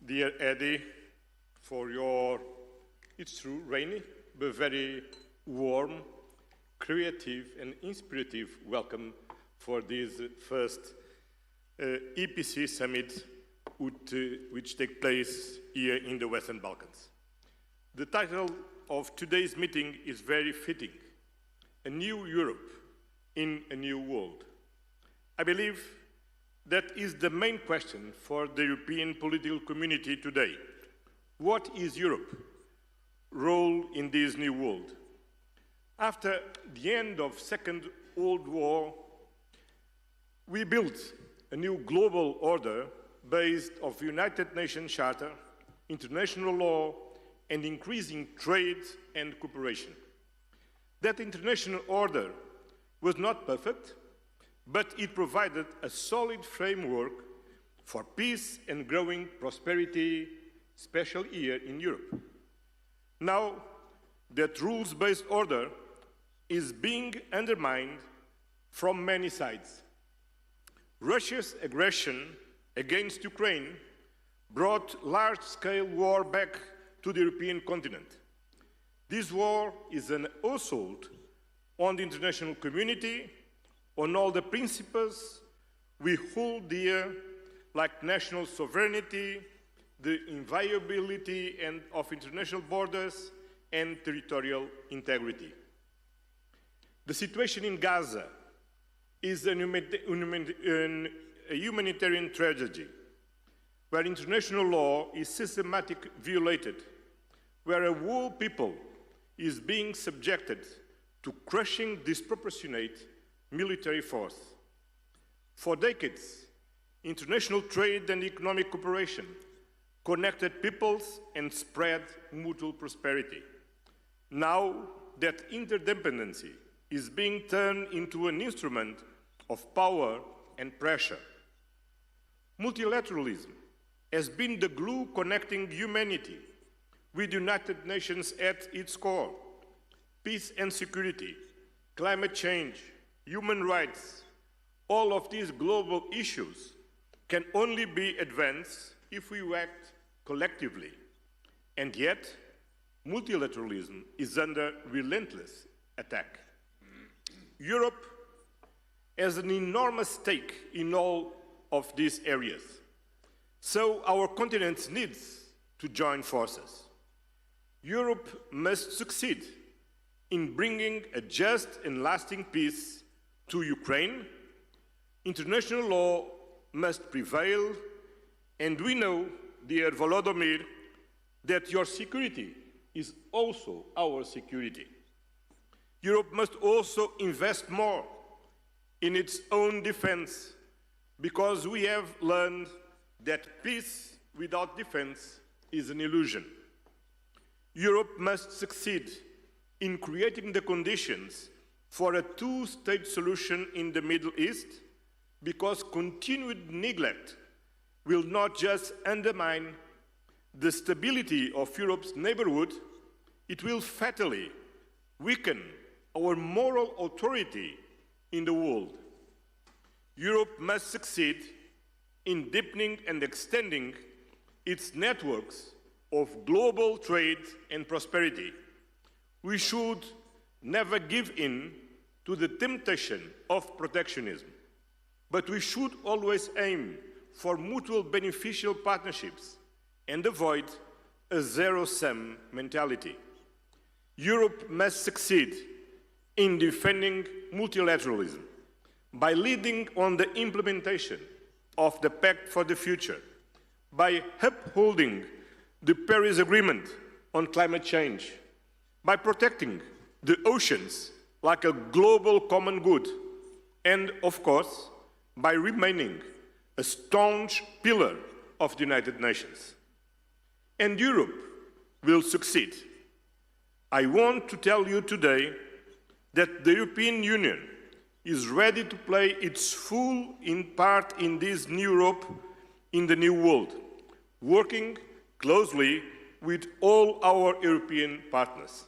dear Eddie, for your, it's true, rainy, but very warm, creative and inspirative welcome for this first EPC summit which takes place here in the Western Balkans. The title of today's meeting is very fitting, A New Europe in a New World. I believe that is the main question for the European political community today. What is Europe's role in this new world? After the end of the Second World War, we built a new global order based on the United Nations Charter, international law, and increasing trade and cooperation. That international order was not perfect, but it provided a solid framework for peace and growing prosperity, especially here in Europe. Now, that rules-based order is being undermined from many sides. Russia's aggression against Ukraine brought large-scale war back to the European continent. This war is an assault on the international community, on all the principles we hold dear, like national sovereignty, the inviolability of international borders, and territorial integrity. The situation in Gaza is a humanitarian tragedy, where international law is systematically violated, where a whole people is being subjected to crushing disproportionate military force. For decades, international trade and economic cooperation connected peoples and spread mutual prosperity. Now that interdependency is being turned into an instrument of power and pressure. Multilateralism has been the glue connecting humanity with the United Nations at its core. Peace and security, climate change, human rights, all of these global issues can only be advanced if we act collectively. And yet, multilateralism is under relentless attack. Europe has an enormous stake in all of these areas. So our continent needs to join forces. Europe must succeed in bringing a just and lasting peace to Ukraine. International law must prevail, and we know, dear Volodymyr, that your security is also our security. Europe must also invest more in its own defense, because we have learned that peace without defense is an illusion. Europe must succeed in creating the conditions for a two-state solution in the Middle East, because continued neglect will not just undermine the stability of Europe's neighborhood, it will fatally weaken our moral authority in the world. Europe must succeed in deepening and extending its networks of global trade and prosperity. We should never give in to the temptation of protectionism, but we should always aim for mutual beneficial partnerships and avoid a zero-sum mentality. Europe must succeed in defending multilateralism by leading on the implementation of the Pact for the Future, by upholding the Paris Agreement on climate change, by protecting the oceans like a global common good, and, of course, by remaining a staunch pillar of the United Nations. And Europe will succeed. I want to tell you today that the European Union is ready to play its full part in this new Europe, in the new world, working closely with all our European partners.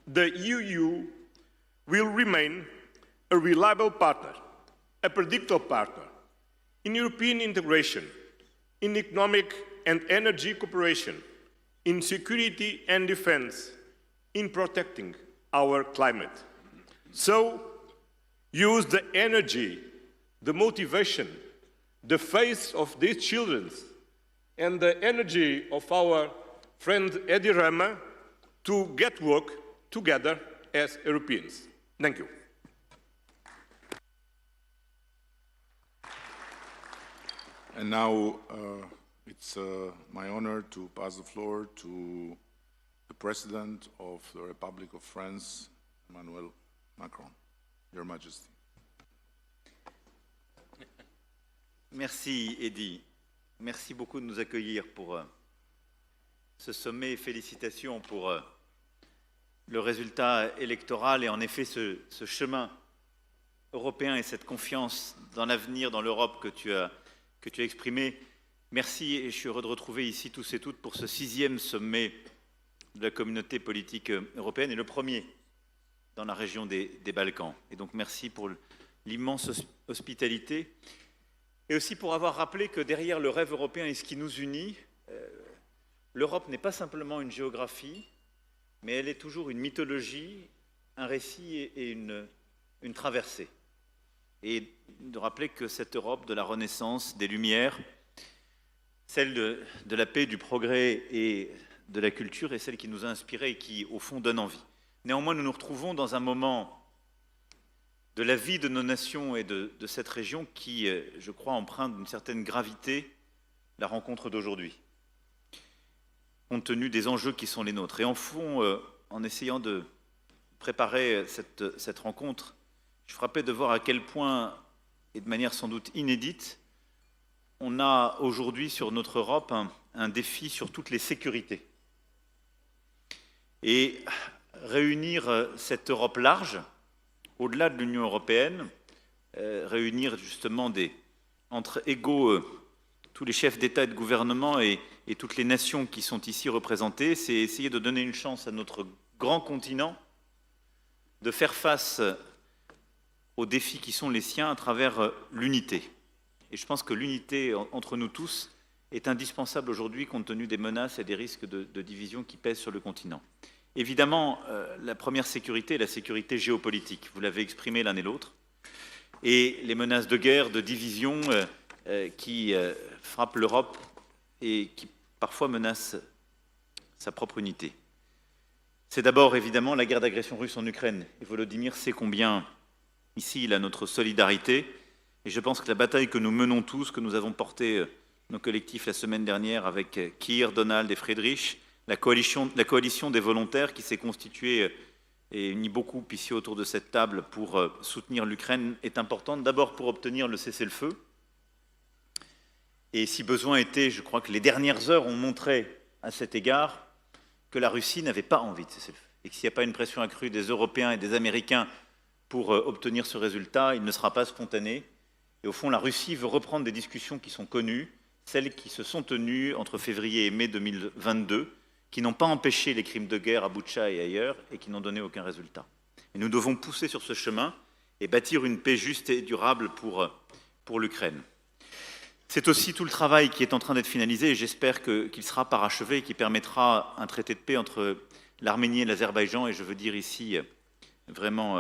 The EU will remain a reliable partner, a predictable partner in European integration, in economic and energy cooperation, in security and defense, in protecting our climate. So, use the energy, the motivation, the faith of these children, and the energy of our friend Edi Rama to get work together as Europeans. Thank you. And now it's my honor to pass the floor to the President of the Republic of France, Emmanuel Macron. Your Majesty. Merci, Eddy. Merci beaucoup de nous accueillir pour ce sommet et félicitations pour le résultat électoral et en effet ce chemin européen et cette confiance dans l'avenir, dans l'Europe que tu as exprimé. Merci et je suis heureux de retrouver ici tous et toutes pour ce 6e sommet de la communauté politique européenne et le premier dans la région des Balkans. Et donc merci pour l'immense hospitalité et aussi pour avoir rappelé que derrière le rêve européen et ce qui nous unit, l'Europe n'est pas simplement une géographie, mais elle est toujours une mythologie, un récit et une traversée. Et de rappeler que cette Europe de la Renaissance, des Lumières, celle de la paix, du progrès et de la culture est celle qui nous a inspirés et qui, au fond, donne envie. Néanmoins, nous nous retrouvons dans un moment de la vie de nos nations et de cette région qui, je crois, emprunte d'une certaine gravité la rencontre d'aujourd'hui, compte tenu des enjeux qui sont les nôtres. Et en fond, en essayant de préparer cette rencontre, je suis frappé de voir à quel point, et de manière sans doute inédite, on a aujourd'hui sur notre Europe un défi sur toutes les sécurités. Et réunir cette Europe large, au-delà de l'Union européenne, réunir justement entre égaux tous les chefs d'État et de gouvernement et toutes les nations qui sont ici représentées, c'est essayer de donner une chance à notre grand continent de faire face aux défis qui sont les siens à travers l'unité. Et je pense que l'unité entre nous tous est indispensable aujourd'hui compte tenu des menaces et des risques de division qui pèsent sur le continent. Évidemment, la première sécurité est la sécurité géopolitique. Vous l'avez exprimé l'un et l'autre. Et les menaces de guerre, de division qui frappent l'Europe et qui parfois menacent sa propre unité. C'est d'abord évidemment la guerre d'agression russe en Ukraine. Et Volodymyr sait combien ici il a notre solidarité. Et je pense que la bataille que nous menons tous, que nous avons portée nos collectifs la semaine dernière avec Keir, Donald et Friedrich, la coalition des volontaires qui s'est constituée et unie beaucoup ici autour de cette table pour soutenir l'Ukraine est importante, d'abord pour obtenir le cessez-le-feu. Et si besoin était, je crois que les dernières heures ont montré à cet égard que la Russie n'avait pas envie de cessez-le-feu. Et que s'il n'y a pas une pression accrue des Européens et des Américains pour obtenir ce résultat, il ne sera pas spontané. Et au fond, la Russie veut reprendre des discussions qui sont connues, celles qui se sont tenues entre février et mai 2022, qui n'ont pas empêché les crimes de guerre à Boutcha et ailleurs, et qui n'ont donné aucun résultat. Et nous devons pousser sur ce chemin et bâtir une paix juste et durable pour l'Ukraine. C'est aussi tout le travail qui est en train d'être finalisé, et j'espère qu'il sera parachevé et qui permettra un traité de paix entre l'Arménie et l'Azerbaïdjan, et je veux dire ici vraiment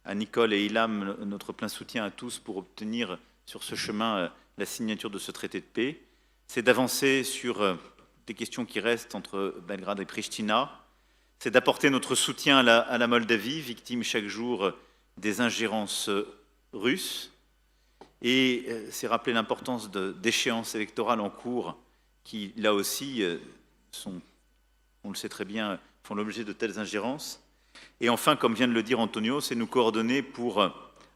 à Nicole et Ilham notre plein soutien à tous pour obtenir sur ce chemin la signature de ce traité de paix. C'est d'avancer sur des questions qui restent entre Belgrade et Pristina. C'est d'apporter notre soutien à la Moldavie, victime chaque jour des ingérences russes. Et c'est rappeler l'importance d'échéances électorales en cours qui, là aussi, on le sait très bien, font l'objet de telles ingérences. Et enfin, comme vient de le dire Antonio, c'est nous coordonner pour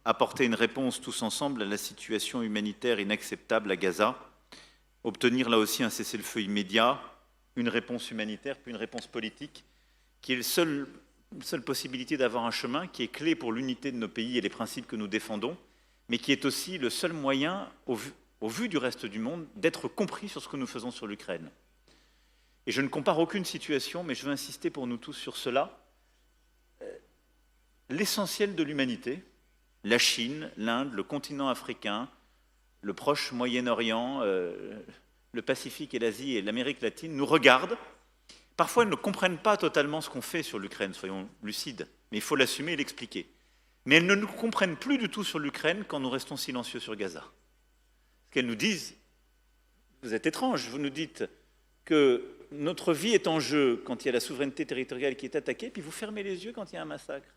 apporter une réponse tous ensemble à la situation humanitaire inacceptable à Gaza, obtenir là aussi un cessez-le-feu immédiat, une réponse humanitaire, puis une réponse politique, qui est la seule possibilité d'avoir un chemin qui est clé pour l'unité de nos pays et les principes que nous défendons, mais qui est aussi le seul moyen, au vu du reste du monde, d'être compris sur ce que nous faisons sur l'Ukraine. Et je ne compare aucune situation, mais je veux insister pour nous tous sur cela. L'essentiel de l'humanité, la Chine, l'Inde, le continent africain, le proche Moyen-Orient, le Pacifique et l'Asie et l'Amérique latine nous regardent. Parfois, elles ne comprennent pas totalement ce qu'on fait sur l'Ukraine, soyons lucides, mais il faut l'assumer et l'expliquer. Mais elles ne nous comprennent plus du tout sur l'Ukraine quand nous restons silencieux sur Gaza. Ce qu'elles nous disent, vous êtes étranges, vous nous dites que notre vie est en jeu quand il y a la souveraineté territoriale qui est attaquée, puis vous fermez les yeux quand il y a un massacre.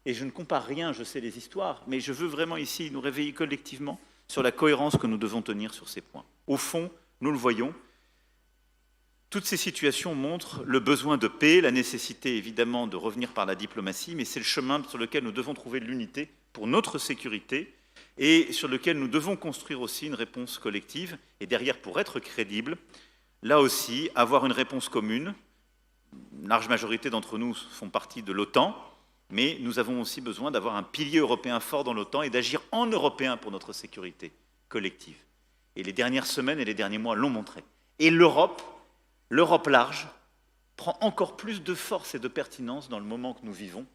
Et je ne compare rien, je sais les histoires, mais je veux vraiment ici nous réveiller collectivement sur la cohérence que nous devons tenir sur ces points. Au fond, nous le voyons, toutes ces situations montrent le besoin de paix, la nécessité évidemment de revenir par la diplomatie, mais c'est le chemin sur lequel nous devons trouver de l'unité pour notre sécurité et sur lequel nous devons construire aussi une réponse collective. Et derrière, pour être crédible, là aussi, avoir une réponse commune. Une large majorité d'entre nous font partie de l'OTAN, mais nous avons aussi besoin d'avoir un pilier européen fort dans l'OTAN et d'agir en Européen pour notre sécurité collective. Et les dernières semaines et les derniers mois l'ont montré. Et l'Europe large prend encore plus de force et de pertinence dans le moment que nous vivons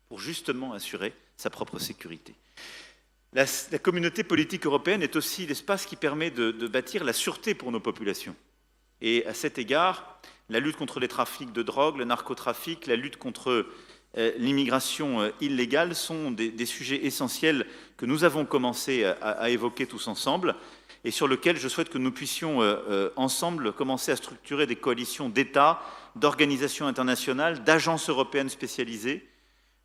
pour justement assurer sa propre sécurité. La communauté politique européenne est aussi l'espace qui permet de bâtir la sûreté pour nos populations. Et à cet égard, la lutte contre les trafics de drogue, le narcotrafic, la lutte contre l'immigration illégale sont des sujets essentiels que nous avons commencé à évoquer tous ensemble et sur lesquels je souhaite que nous puissions ensemble commencer à structurer des coalitions d'États, d'organisations internationales, d'agences européennes spécialisées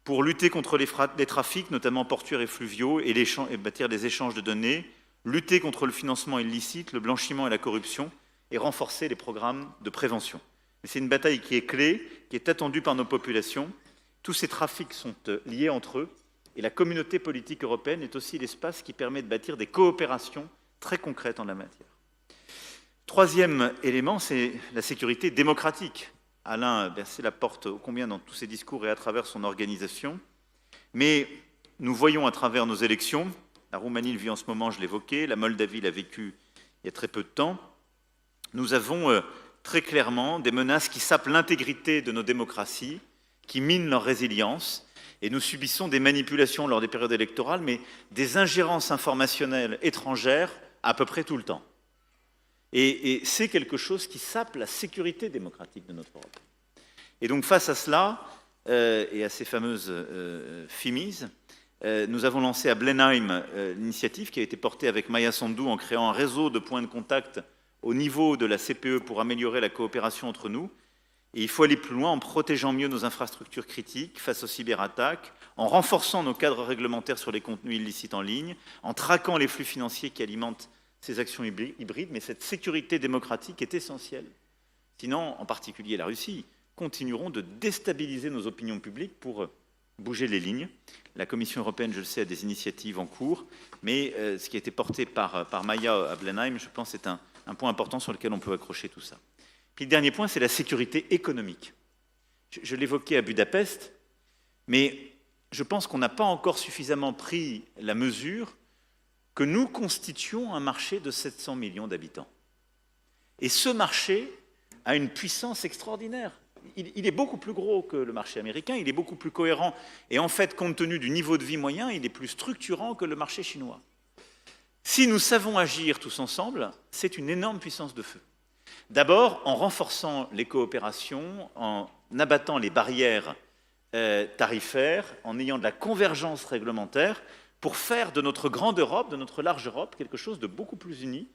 pour lutter contre les trafics, notamment portuaires et fluviaux, et bâtir des échanges de données, lutter contre le financement illicite, le blanchiment et la corruption, et renforcer les programmes de prévention. C'est une bataille qui est clé, qui est attendue par nos populations. Tous ces trafics sont liés entre eux, et la communauté politique européenne est aussi l'espace qui permet de bâtir des coopérations très concrètes en la matière. Troisième élément, c'est la sécurité démocratique. Alain a bercé la porte ô combien dans tous ses discours et à travers son organisation. Mais nous voyons à travers nos élections, la Roumanie le vit en ce moment, je l'évoquais, la Moldavie l'a vécu il y a très peu de temps, nous avons très clairement des menaces qui sapent l'intégrité de nos démocraties, qui minent leur résilience, et nous subissons des manipulations lors des périodes électorales, mais des ingérences informationnelles étrangères à peu près tout le temps. Et c'est quelque chose qui sape la sécurité démocratique de notre Europe. Et donc face à cela, et à ces fameuses FIMIS, nous avons lancé à Blenheim l'initiative qui a été portée avec Maya Sandu en créant un réseau de points de contact au niveau de la CPE pour améliorer la coopération entre nous. Et il faut aller plus loin en protégeant mieux nos infrastructures critiques face aux cyberattaques, en renforçant nos cadres réglementaires sur les contenus illicites en ligne, en traquant les flux financiers qui alimentent ces actions hybrides, mais cette sécurité démocratique est essentielle. Sinon, en particulier la Russie, continueront de déstabiliser nos opinions publiques pour bouger les lignes. La Commission européenne, je le sais, a des initiatives en cours, mais ce qui a été porté par Maya à Blenheim, je pense, est un point important sur lequel on peut accrocher tout ça. Puis le dernier point, c'est la sécurité économique. Je l'évoquais à Budapest, mais je pense qu'on n'a pas encore suffisamment pris la mesure que nous constituons un marché de 700 millions d'habitants. Et ce marché a une puissance extraordinaire. Il est beaucoup plus gros que le marché américain, il est beaucoup plus cohérent. Et en fait, compte tenu du niveau de vie moyen, il est plus structurant que le marché chinois. Si nous savons agir tous ensemble, c'est une énorme puissance de feu. D'abord, en renforçant les coopérations, en abattant les barrières tarifaires, en ayant de la convergence réglementaire, pour faire de notre grande Europe, de notre large Europe, quelque chose de beaucoup plus uni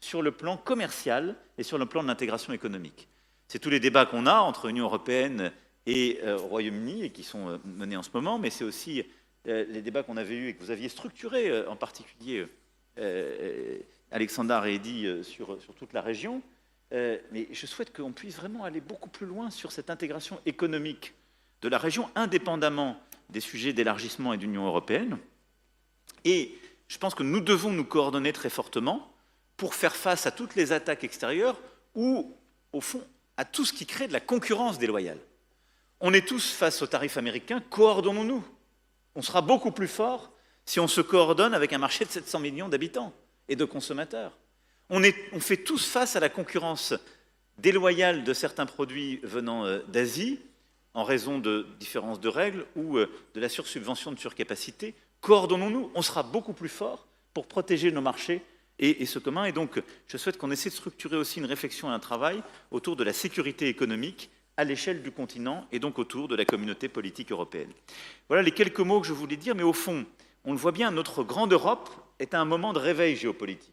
sur le plan commercial et sur le plan de l'intégration économique. C'est tous les débats qu'on a entre l'Union européenne et Royaume-Uni et qui sont menés en ce moment, mais c'est aussi les débats qu'on avait eus et que vous aviez structurés, en particulier Alexandre et Eddy, sur toute la région. Mais je souhaite qu'on puisse vraiment aller beaucoup plus loin sur cette intégration économique de la région, indépendamment des sujets d'élargissement et d'Union européenne. Et je pense que nous devons nous coordonner très fortement pour faire face à toutes les attaques extérieures ou, au fond, à tout ce qui crée de la concurrence déloyale. On est tous face aux tarifs américains, coordonnons-nous. On sera beaucoup plus fort si on se coordonne avec un marché de 700 millions d'habitants et de consommateurs. On fait tous face à la concurrence déloyale de certains produits venant d'Asie en raison de différences de règles ou de la sursubvention de surcapacité. Coordonnons-nous, on sera beaucoup plus fort pour protéger nos marchés et ce commun. Et donc, je souhaite qu'on essaie de structurer aussi une réflexion et un travail autour de la sécurité économique à l'échelle du continent et donc autour de la communauté politique européenne. Voilà les quelques mots que je voulais dire, mais au fond, on le voit bien, notre grande Europe est à un moment de réveil géopolitique.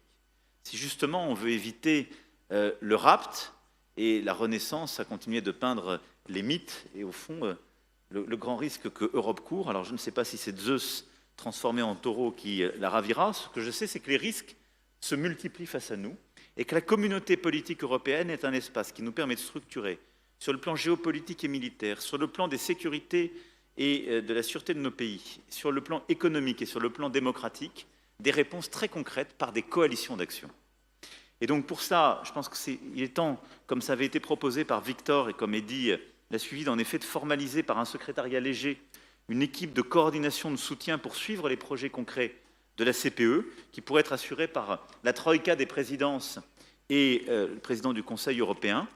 Si justement on veut éviter le rapt et la Renaissance a continué de peindre les mythes et au fond le grand risque que Europe court, alors je ne sais pas si c'est Zeus transformé en taureau qui la ravira, ce que je sais c'est que les risques se multiplient face à nous et que la communauté politique européenne est un espace qui nous permet de structurer sur le plan géopolitique et militaire, sur le plan des sécurités et de la sûreté de nos pays, sur le plan économique et sur le plan démocratique, des réponses très concrètes par des coalitions d'action. Et donc pour ça, je pense qu'il est temps, comme ça avait été proposé par Victor et comme Eddy l'a suivi, en effet de formaliser par un secrétariat léger une équipe de coordination de soutien pour suivre les projets concrets de la CPE, qui pourrait être assurée par la troïka des présidences et le président du Conseil européen,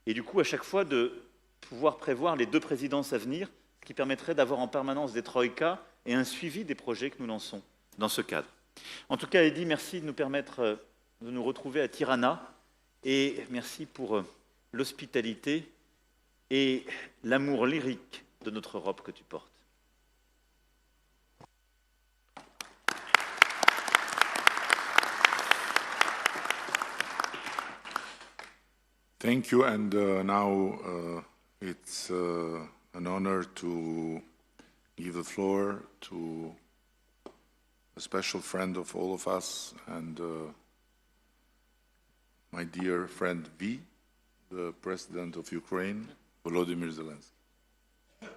et du coup à chaque fois de pouvoir prévoir les 2 présidences à venir, ce qui permettrait d'avoir en permanence des troïkas et un suivi des projets que nous lançons dans ce cadre. En tout cas, Eddy, merci de nous permettre de nous retrouver à Tirana et merci pour l'hospitalité et l'amour lyrique de notre Europe que tu portes. Thank you, and now it's an honor to give the floor to a special friend of all of us and my dear friend V, the President of Ukraine, Volodymyr Zelenskyy.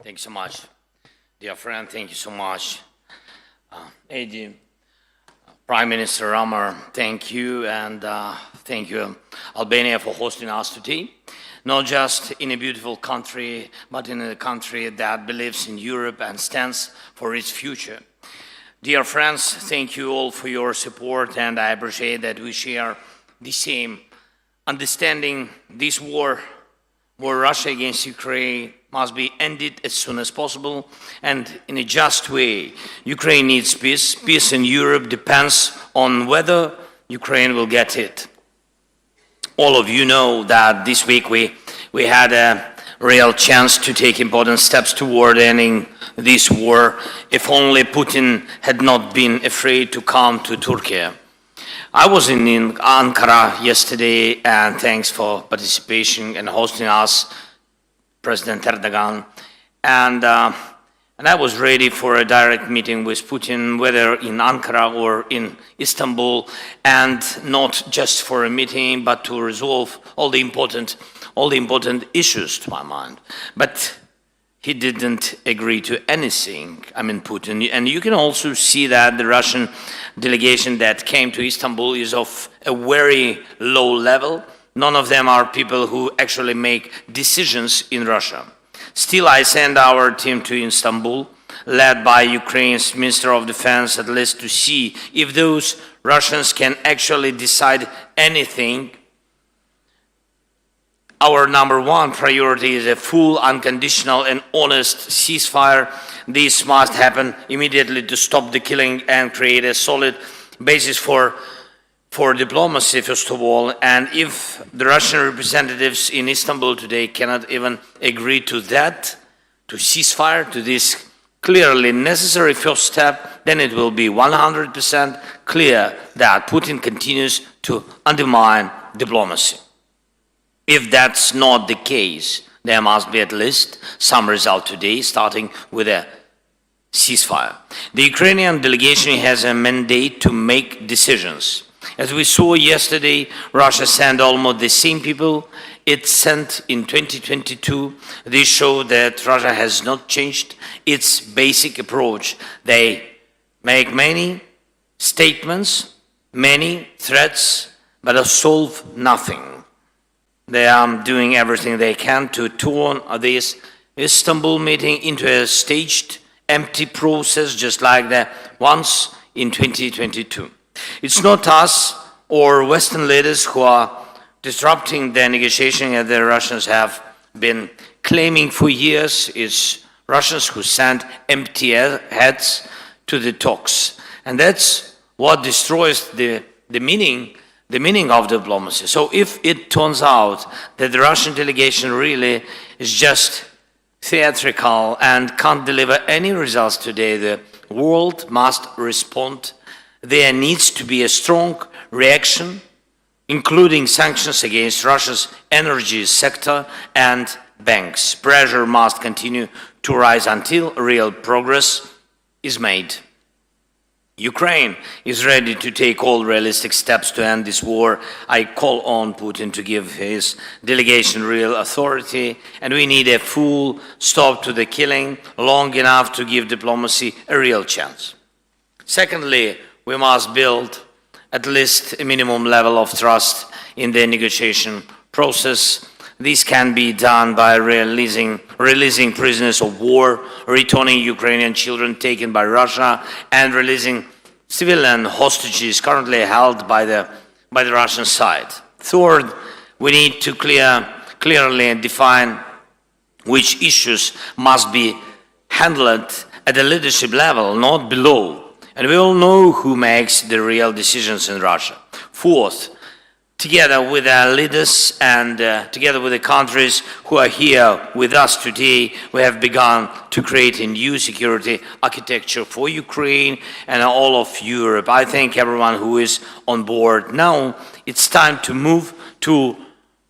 Thank you so much, dear friend. Thank you so much, Eddy. Prime Minister Starmer, thank you, and thank you, Albania, for hosting us today. Not just in a beautiful country, but in a country that believes in Europe and stands for its future. Dear friends, thank you all for your support, and I appreciate that we share the same understanding. This war Russia against Ukraine must be ended as soon as possible and in a just way. Ukraine needs peace. Peace in Europe depends on whether Ukraine will get it. All of you know that this week we had a real chance to take important steps toward ending this war, if only Putin had not been afraid to come to Turkey. I was in Ankara yesterday, and thanks for participation and hosting us, President Erdogan. And I was ready for a direct meeting with Putin, whether in Ankara or in Istanbul, and not just for a meeting, but to resolve all the important issues to my mind. But he didn't agree to anything, Putin. And you can also see that the Russian delegation that came to Istanbul is of a very low level. None of them are people who actually make decisions in Russia. Still, I send our team to Istanbul, led by Ukraine's Minister of Defense, at least to see if those Russians can actually decide anything. Our number one priority is a full, unconditional and honest ceasefire. This must happen immediately to stop the killing and create a solid basis for diplomacy, first of all. And if the Russian representatives in Istanbul today cannot even agree to that, to ceasefire, to this clearly necessary first step, then it will be 100% clear that Putin continues to undermine diplomacy. If that's not the case, there must be at least some result today, starting with a ceasefire. The Ukrainian delegation has a mandate to make decisions. As we saw yesterday, Russia sent almost the same people it sent in 2022. This shows that Russia has not changed its basic approach. They make many statements, many threats, but solve nothing. They are doing everything they can to turn this Istanbul meeting into a staged, empty process, just like the ones in 2022. It's not us or Western leaders who are disrupting the negotiation that the Russians have been claiming for years. It's Russians who send empty heads to the talks. And that's what destroys the meaning of diplomacy. So if it turns out that the Russian delegation really is just theatrical and can't deliver any results today, the world must respond. There needs to be a strong reaction, including sanctions against Russia's energy sector and banks. Pressure must continue to rise until real progress is made. Ukraine is ready to take all realistic steps to end this war. I call on Putin to give his delegation real authority, and we need a full stop to the killing, long enough to give diplomacy a real chance. Secondly, we must build at least a minimum level of trust in the negotiation process. This can be done by releasing prisoners of war, returning Ukrainian children taken by Russia, and releasing civilian hostages currently held by the Russian side. Third, we need to clearly define which issues must be handled at the leadership level, not below. And we all know who makes the real decisions in Russia. Fourth, together with our leaders and together with the countries who are here with us today, we have begun to create a new security architecture for Ukraine and all of Europe. I thank everyone who is on board. Now it's time to move to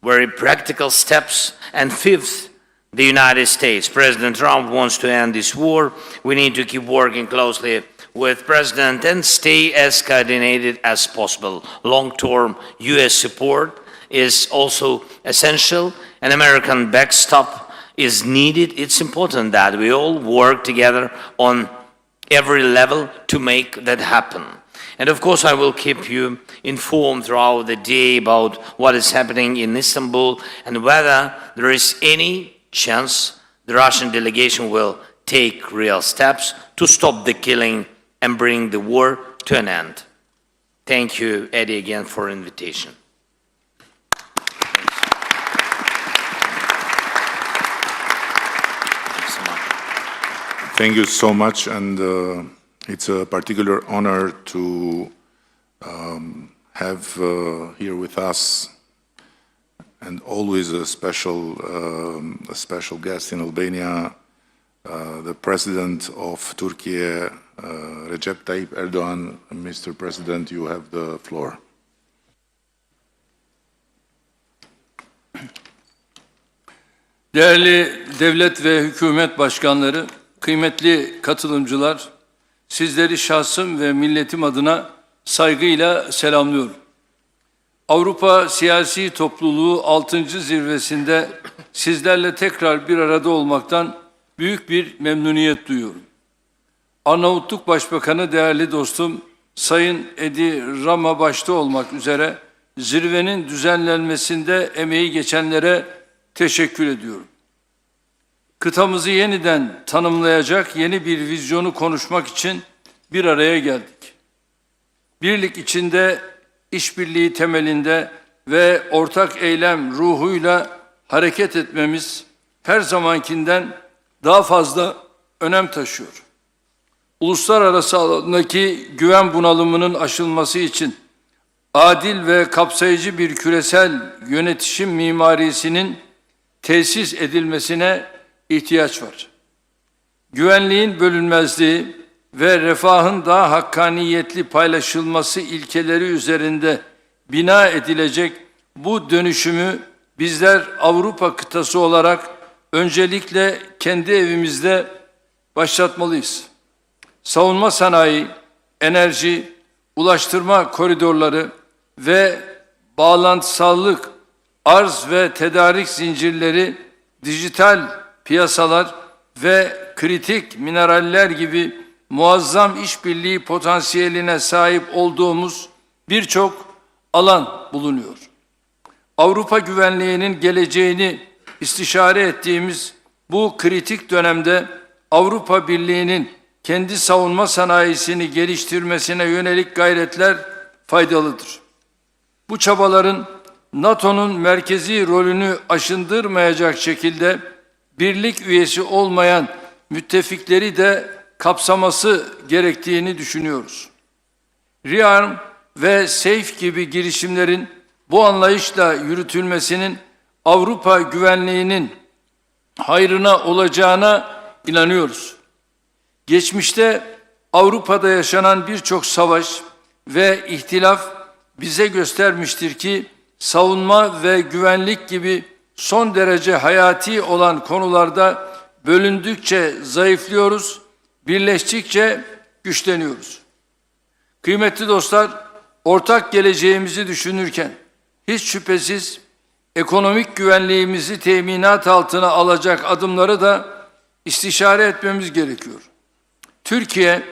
very practical steps. And fifth, the United States. President Trump wants to end this war. We need to keep working closely with President and stay as coordinated as possible. Long-term US support is also essential. An American backstop is needed. It's important that we all work together on every level to make that happen. And of course, I will keep you informed throughout the day about what is happening in Istanbul and whether there is any chance the Russian delegation will take real steps to stop the killing and bring the war to an end. Thank you, Eddie, again for invitation. Thank you so much, and it's a particular honor to have here with us, and always a special guest in Albania, the President of Turkey, Recep Tayyip Erdogan. Mr. President, you have the floor. Değerli devlet ve hükümet başkanları, kıymetli katılımcılar, sizleri şahsım ve milletim adına saygıyla selamlıyorum. Avrupa Siyasi Topluluğu 6. zirvesinde sizlerle tekrar bir arada olmaktan büyük bir memnuniyet duyuyorum. Arnavutluk Başbakanı değerli dostum Sayın Edi Rama başta olmak üzere zirvenin düzenlenmesinde emeği geçenlere teşekkür ediyorum. Kıtamızı yeniden tanımlayacak yeni bir vizyonu konuşmak için bir araya geldik. Birlik içinde, işbirliği temelinde ve ortak eylem ruhuyla hareket etmemiz her zamankinden daha fazla önem taşıyor. Uluslararası alandaki güven bunalımının aşılması için adil ve kapsayıcı bir küresel yönetişim mimarisinin tesis edilmesine ihtiyaç var. Güvenliğin bölünmezliği ve refahın daha hakkaniyetli paylaşılması ilkeleri üzerinde bina edilecek bu dönüşümü bizler Avrupa kıtası olarak öncelikle kendi evimizde başlatmalıyız. Savunma sanayi, enerji, ulaştırma koridorları ve bağlantısallık, arz ve tedarik zincirleri, dijital piyasalar ve kritik mineraller gibi muazzam işbirliği potansiyeline sahip olduğumuz birçok alan bulunuyor. Avrupa güvenliğinin geleceğini istişare ettiğimiz bu kritik dönemde Avrupa Birliği'nin kendi savunma sanayisini geliştirmesine yönelik gayretler faydalıdır. Bu çabaların NATO'nun merkezi rolünü aşındırmayacak şekilde birlik üyesi olmayan müttefikleri de kapsaması gerektiğini düşünüyoruz. Rearm ve SAFE gibi girişimlerin bu anlayışla yürütülmesinin Avrupa güvenliğinin hayrına olacağına inanıyoruz. Geçmişte Avrupa'da yaşanan birçok savaş ve ihtilaf bize göstermiştir ki savunma ve güvenlik gibi son derece hayati olan konularda bölündükçe zayıflıyoruz, birleştikçe güçleniyoruz. Kıymetli dostlar, ortak geleceğimizi düşünürken hiç şüphesiz ekonomik güvenliğimizi teminat altına alacak adımları da istişare etmemiz gerekiyor. Türkiye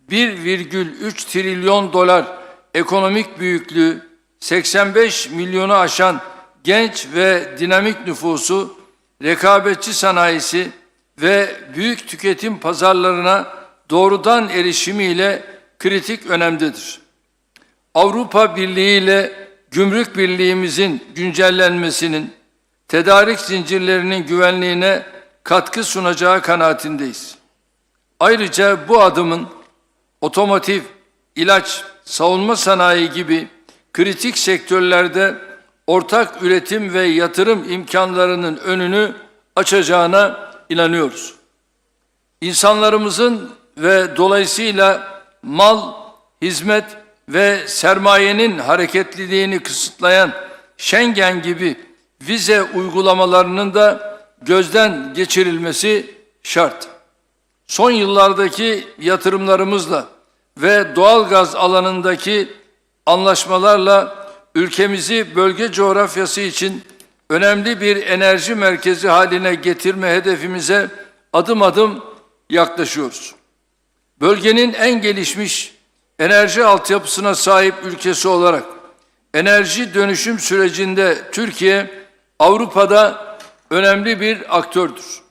1,3 trilyon dolar ekonomik büyüklüğü, 85 milyonu aşan genç ve dinamik nüfusu, rekabetçi sanayisi ve büyük tüketim pazarlarına doğrudan erişimiyle kritik önemdedir. Avrupa Birliği ile gümrük birliğimizin güncellenmesinin tedarik zincirlerinin güvenliğine katkı sunacağı kanaatindeyiz. Ayrıca bu adımın otomotiv, ilaç, savunma sanayi gibi kritik sektörlerde ortak üretim ve yatırım imkanlarının önünü açacağına inanıyoruz. İnsanlarımızın ve dolayısıyla mal, hizmet ve sermayenin hareketliliğini kısıtlayan Schengen gibi vize uygulamalarının da gözden geçirilmesi şart. Son yıllardaki yatırımlarımızla ve doğalgaz alanındaki anlaşmalarla ülkemizi bölge coğrafyası için önemli bir enerji merkezi haline getirme hedefimize adım adım yaklaşıyoruz. Bölgenin en gelişmiş enerji altyapısına sahip ülkesi olarak enerji dönüşüm sürecinde Türkiye Avrupa'da önemli bir aktördür.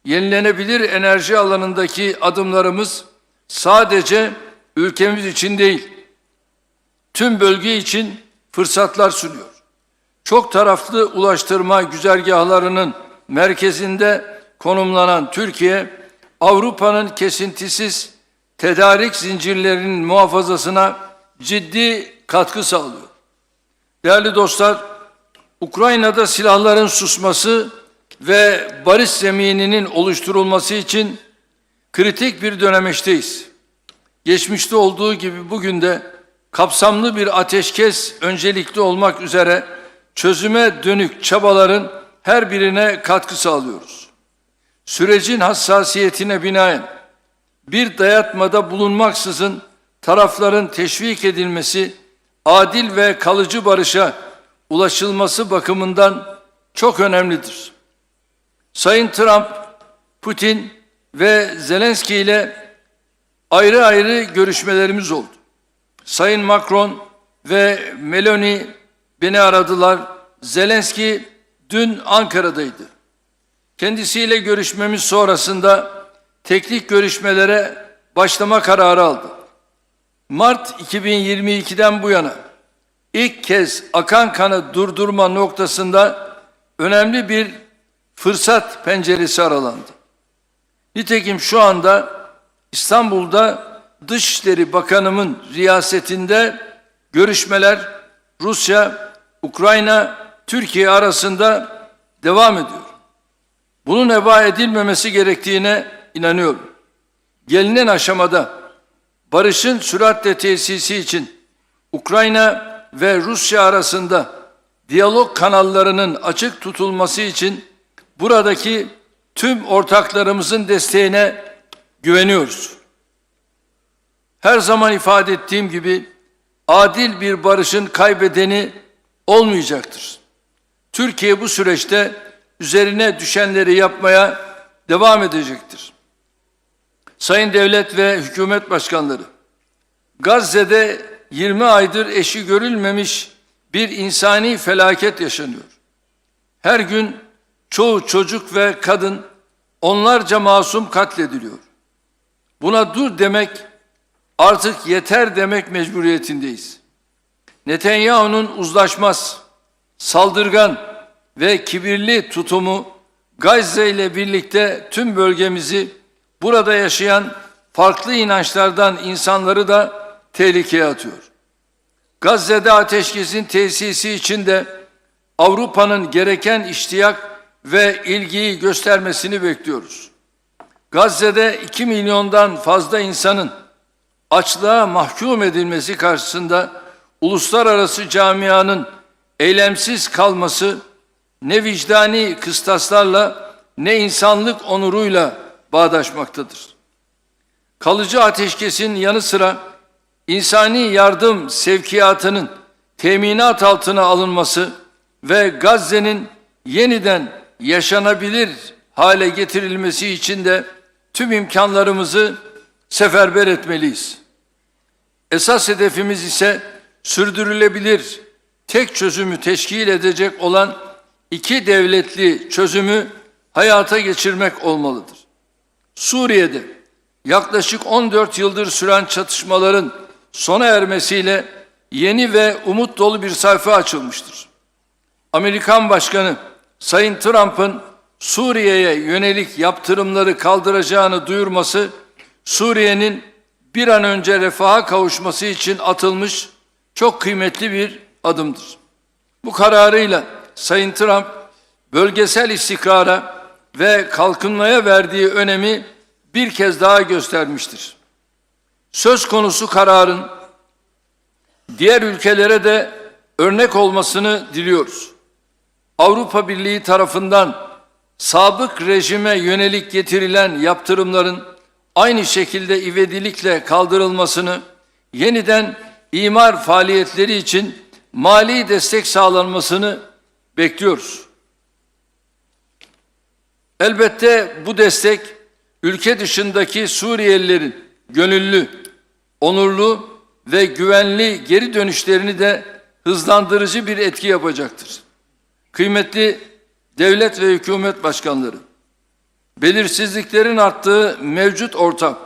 Yenilenebilir enerji alanındaki adımlarımız sadece ülkemiz için değil, tüm bölge için fırsatlar sunuyor. Çok taraflı ulaştırma güzergahlarının merkezinde konumlanan Türkiye, Avrupa'nın kesintisiz tedarik zincirlerinin muhafazasına ciddi katkı sağlıyor. Değerli dostlar, Ukrayna'da silahların susması ve barış zemininin oluşturulması için kritik bir dönemeçteyiz. Geçmişte olduğu gibi bugün de kapsamlı bir ateşkes öncelikli olmak üzere çözüme dönük çabaların her birine katkı sağlıyoruz. Sürecin hassasiyetine binaen bir dayatmada bulunmaksızın tarafların teşvik edilmesi, adil ve kalıcı barışa ulaşılması bakımından çok önemlidir. Sayın Trump, Putin ve Zelenskyy ile ayrı ayrı görüşmelerimiz oldu. Sayın Macron ve Meloni beni aradılar. Zelenskyy dün Ankara'daydı. Kendisiyle görüşmemiz sonrasında teknik görüşmelere başlama kararı aldı. Mart 2022'den bu yana ilk kez akan kanı durdurma noktasında önemli bir fırsat penceresi aralandı. Nitekim şu anda İstanbul'da Dışişleri Bakanımın riyasetinde görüşmeler Rusya, Ukrayna, Türkiye arasında devam ediyor. Bunun heba edilmemesi gerektiğine inanıyorum. Gelinen aşamada barışın süratle tesisi için Ukrayna ve Rusya arasında diyalog kanallarının açık tutulması için buradaki tüm ortaklarımızın desteğine güveniyoruz. Her zaman ifade ettiğim gibi adil bir barışın kaybedeni olmayacaktır. Türkiye bu süreçte üzerine düşenleri yapmaya devam edecektir. Sayın devlet ve hükümet başkanları, Gazze'de 20 aydır eşi görülmemiş bir insani felaket yaşanıyor. Her gün çoğu çocuk ve kadın, onlarca masum katlediliyor. Buna dur demek, artık yeter demek mecburiyetindeyiz. Netanyahu'nun uzlaşmaz, saldırgan ve kibirli tutumu Gazze ile birlikte tüm bölgemizi, burada yaşayan farklı inançlardan insanları da tehlikeye atıyor. Gazze'de ateşkesin tesisi için de Avrupa'nın gereken iştiyak ve ilgiyi göstermesini bekliyoruz. Gazze'de 2 milyondan fazla insanın açlığa mahkum edilmesi karşısında uluslararası camianın eylemsiz kalması ne vicdani kıstaslarla ne insanlık onuruyla bağdaşmaktadır. Kalıcı ateşkesin yanı sıra insani yardım sevkiyatının teminat altına alınması ve Gazze'nin yeniden yaşanabilir hale getirilmesi için de tüm imkanlarımızı seferber etmeliyiz. Esas hedefimiz ise sürdürülebilir tek çözümü teşkil edecek olan 2 devletli çözümü hayata geçirmek olmalıdır. Suriye'de yaklaşık 14 yıldır süren çatışmaların sona ermesiyle yeni ve umut dolu bir sayfa açılmıştır. Amerikan Başkanı Sayın Trump'ın Suriye'ye yönelik yaptırımları kaldıracağını duyurması, Suriye'nin bir an önce refaha kavuşması için atılmış çok kıymetli bir adımdır. Bu kararıyla Sayın Trump, bölgesel istikrara ve kalkınmaya verdiği önemi bir kez daha göstermiştir. Söz konusu kararın diğer ülkelere de örnek olmasını diliyoruz. Avrupa Birliği tarafından sabık rejime yönelik getirilen yaptırımların aynı şekilde ivedilikle kaldırılmasını, yeniden imar faaliyetleri için mali destek sağlanmasını bekliyoruz. Elbette bu destek ülke dışındaki Suriyelilerin gönüllü, onurlu ve güvenli geri dönüşlerini de hızlandırıcı bir etki yapacaktır. Kıymetli devlet ve hükümet başkanları, belirsizliklerin arttığı mevcut ortam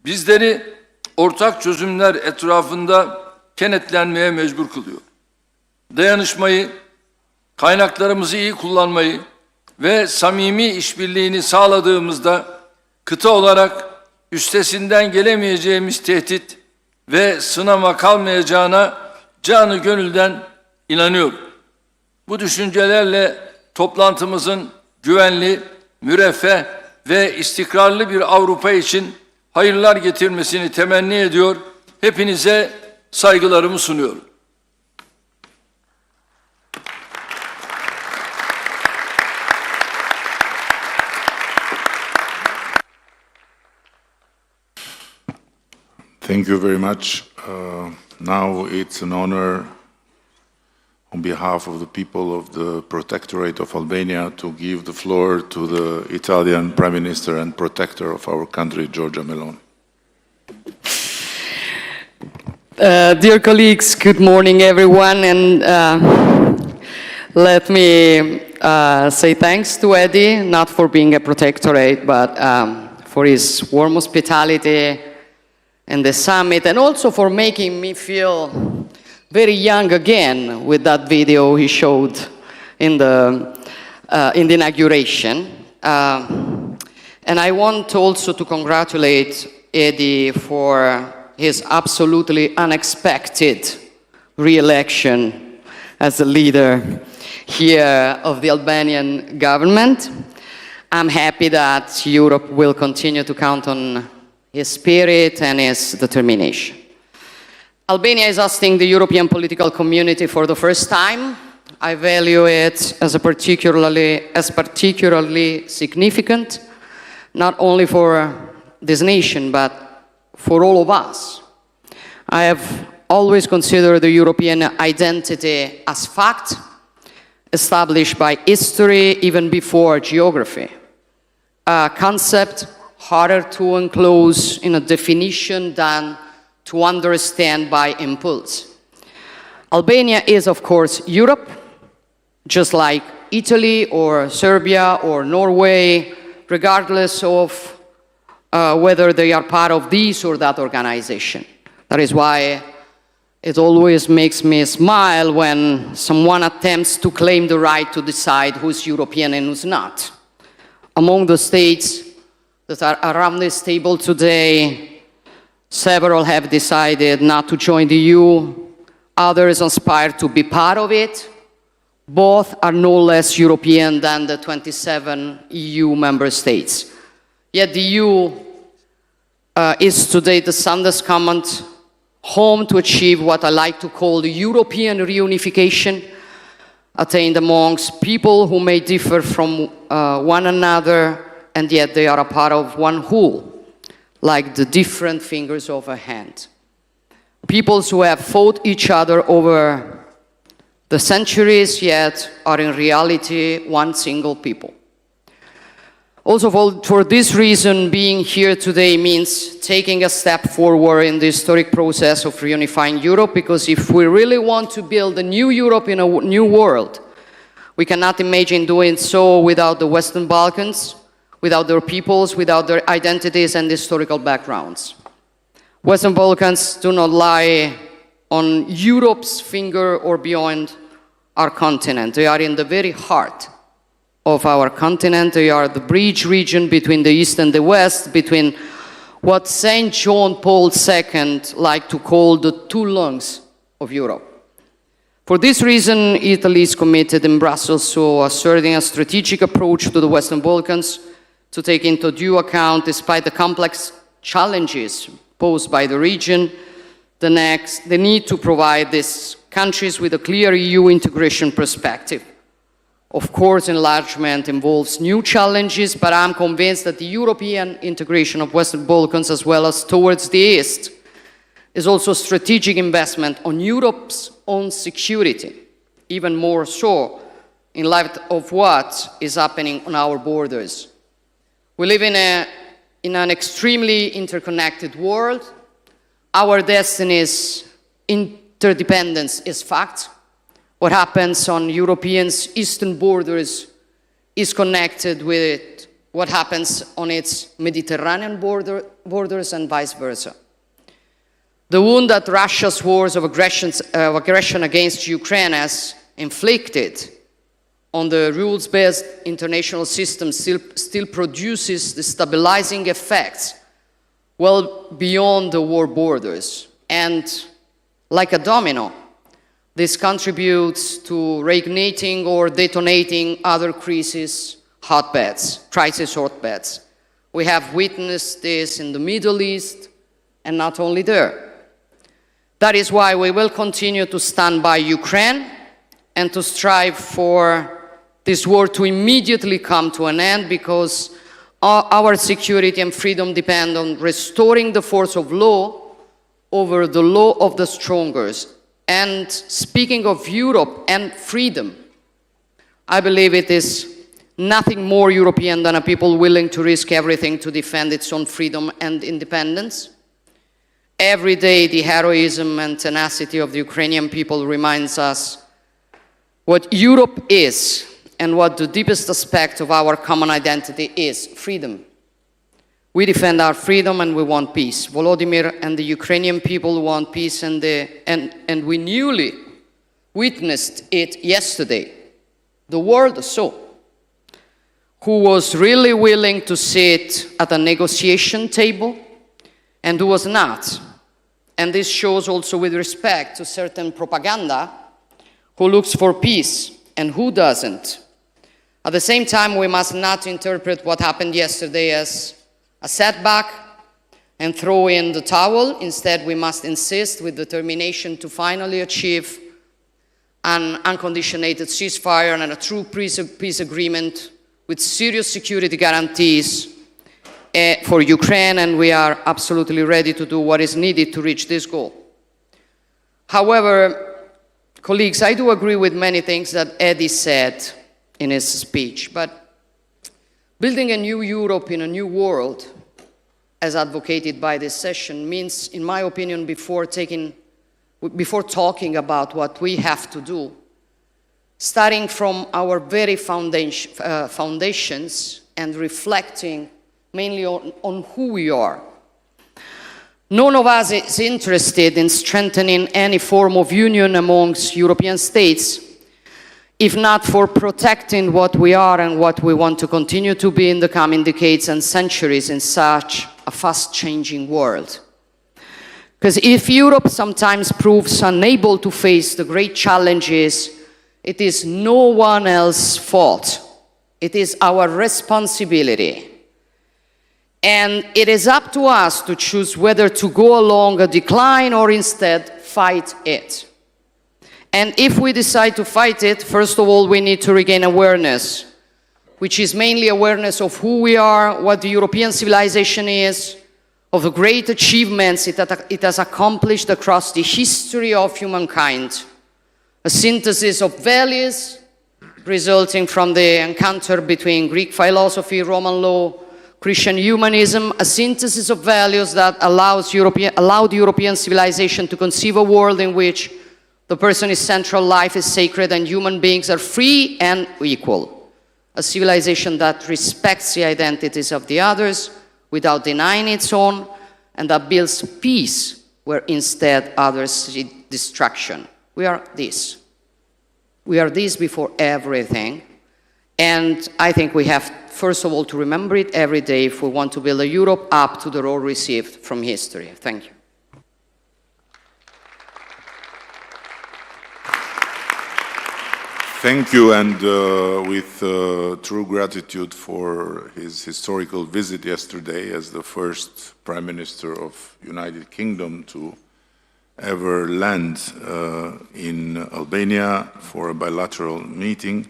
bizleri ortak çözümler etrafında kenetlenmeye mecbur kılıyor. Dayanışmayı, kaynaklarımızı iyi kullanmayı ve samimi işbirliğini sağladığımızda kıta olarak üstesinden gelemeyeceğimiz tehdit ve sınama kalmayacağına canı gönülden inanıyorum. Bu düşüncelerle toplantımızın güvenli, müreffeh ve istikrarlı bir Avrupa için hayırlar getirmesini temenni ediyor. Hepinize saygılarımı sunuyorum. Thank you very much. Now it's an honor on behalf of the people of the Protectorate of Albania to give the floor to the Italian Prime Minister and Protector of our country, Giorgia Meloni. Dear colleagues, good morning everyone, and let me say thanks to Eddie, not for being a protectorate, but for his warm hospitality and the summit, and also for making me feel very young again with that video he showed in the inauguration. And I want also to congratulate Eddie for his absolutely unexpected re-election as the leader here of the Albanian government. I'm happy that Europe will continue to count on his spirit and his determination. Albania is hosting the European political community for the first time. I value it as particularly significant, not only for this nation, but for all of us. I have always considered the European identity as fact, established by history even before geography. A concept harder to enclose in a definition than to understand by impulse. Albania is, of course, Europe, just like Italy or Serbia or Norway, regardless of whether they are part of this or that organization. That is why it always makes me smile when someone attempts to claim the right to decide who's European and who's not. Among the states that are around this table today, Several have decided not to join the EU. Others aspire to be part of it. Both are no less European than the 27 EU member states. Yet the EU is today the Sanders Command, home to achieve what I like to call the European reunification, attained amongst people who may differ from one another, and yet they are a part of one whole, like the different fingers of a hand. Peoples who have fought each other over the centuries, yet are in reality one single people. Also, for this reason, being here today means taking a step forward in the historic process of reunifying Europe, because if we really want to build a new Europe in a new world, we cannot imagine doing so without the Western Balkans, without their peoples, without their identities and historical backgrounds. Western Balkans do not lie on Europe's finger or beyond our continent. They are in the very heart of our continent. They are the bridge region between the East and the West, between what St. John Paul II liked to call the two lungs of Europe. For this reason, Italy is committed in Brussels to asserting a strategic approach to the Western Balkans to take into due account, despite the complex challenges posed by the region, the need to provide these countries with a clear EU integration perspective. Of course, enlargement involves new challenges, but I'm convinced that the European integration of Western Balkans, as well as towards the East, is also a strategic investment on Europe's own security, even more so in light of what is happening on our borders. We live in an extremely interconnected world. Our destinies, interdependence is fact. What happens on Europe's eastern borders is connected with what happens on its Mediterranean borders and vice versa. The wound that Russia's wars of aggression against Ukraine has inflicted on the rules-based international system still produces the stabilizing effects well beyond the war borders. And like a domino, this contributes to reigniting or detonating other crisis hotbeds. We have witnessed this in the Middle East, and not only there. That is why we will continue to stand by Ukraine and to strive for this war to immediately come to an end, because our security and freedom depend on restoring the force of law over the law of the strongest. And speaking of Europe and freedom, I believe it is nothing more European than a people willing to risk everything to defend its own freedom and independence. Every day, the heroism and tenacity of the Ukrainian people reminds us what Europe is and what the deepest aspect of our common identity is: freedom. We defend our freedom and we want peace. Volodymyr and the Ukrainian people want peace, and we newly witnessed it yesterday. The world saw who was really willing to sit at a negotiation table and who was not. And this shows also with respect to certain propaganda who looks for peace and who doesn't. At the same time, we must not interpret what happened yesterday as a setback and throw in the towel. Instead, we must insist with determination to finally achieve an unconditional ceasefire and a true peace agreement with serious security guarantees for Ukraine, and we are absolutely ready to do what is needed to reach this goal. However, colleagues, I do agree with many things that Eddie said in his speech, but building a new Europe in a new world, as advocated by this session, means, in my opinion, before talking about what we have to do, starting from our very foundations and reflecting mainly on who we are. None of us is interested in strengthening any form of union amongst European states, if not for protecting what we are and what we want to continue to be in the coming decades and centuries in such a fast-changing world. Because if Europe sometimes proves unable to face the great challenges, it is no one else's fault. It is our responsibility. And it is up to us to choose whether to go along a decline or instead fight it. And if we decide to fight it, first of all, we need to regain awareness, which is mainly awareness of who we are, what the European civilization is, of the great achievements it has accomplished across the history of humankind. A synthesis of values resulting from the encounter between Greek philosophy, Roman law, Christian humanism, a synthesis of values that allowed European civilization to conceive a world in which the person is central, life is sacred, and human beings are free and equal. A civilization that respects the identities of the others without denying its own, and that builds peace where instead others see destruction. We are this. We are this before everything. And I think we have, first of all, to remember it every day if we want to build a Europe up to the role received from history. Thank you. Thank you, and with true gratitude for his historical visit yesterday as the first Prime Minister of United Kingdom to ever land in Albania for a bilateral meeting,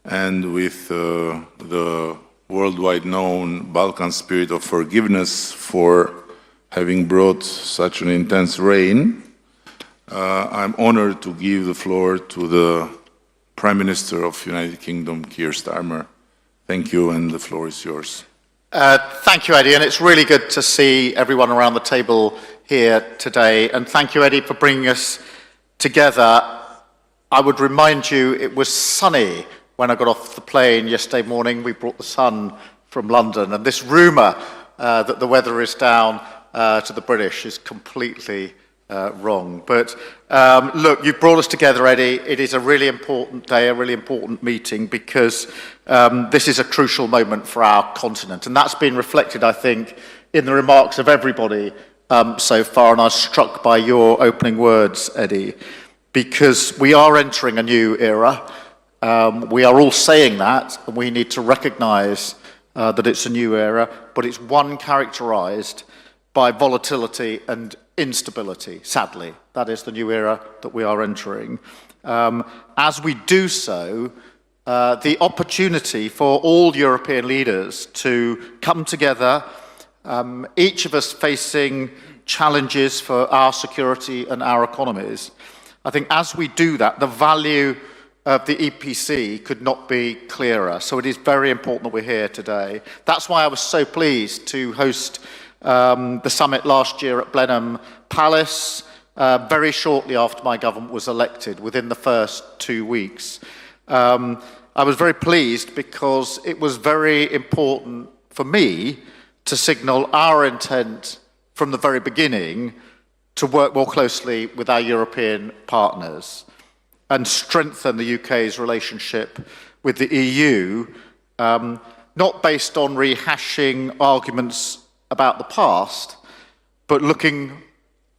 and with the worldwide known Balkan spirit of forgiveness for having brought such an intense rain, I'm honored to give the floor to the Prime Minister of United Kingdom, Keir Starmer. Thank you, and the floor is yours. Thank you, Eddie, and it's really good to see everyone around the table here today. And thank you, Eddie, for bringing us together. I would remind you it was sunny when I got off the plane yesterday morning. We brought the sun from London, and this rumour that the weather is down to the British is completely wrong. But look, you've brought us together, Eddie. It is a really important day, a really important meeting, because this is a crucial moment for our continent. And that's been reflected, I think, in the remarks of everybody so far. And I was struck by your opening words, Eddie, because we are entering a new era. We are all saying that, and we need to recognise that it's a new era, but it's one characterised by volatility and instability, sadly. That is the new era that we are entering. As we do so, the opportunity for all European leaders to come together, each of us facing challenges for our security and our economies. I think as we do that, the value of the EPC could not be clearer. So it is very important that we're here today. That's why I was so pleased to host the summit last year at Blenheim Palace, very shortly after my government was elected, within the first 2 weeks. I was very pleased because it was very important for me to signal our intent from the very beginning to work more closely with our European partners and strengthen the UK's relationship with the EU, not based on rehashing arguments about the past, but looking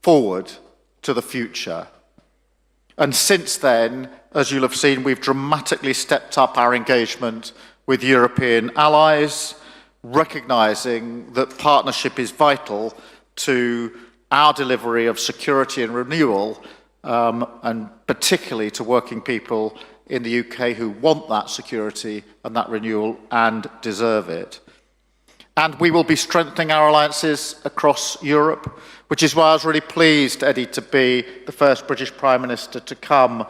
forward to the future. And since then, as you'll have seen, we've dramatically stepped up our engagement with European allies, recognising that partnership is vital to our delivery of security and renewal, and particularly to working people in the UK who want that security and that renewal and deserve it. And we will be strengthening our alliances across Europe, which is why I was really pleased, Eddie, to be the first British Prime Minister to come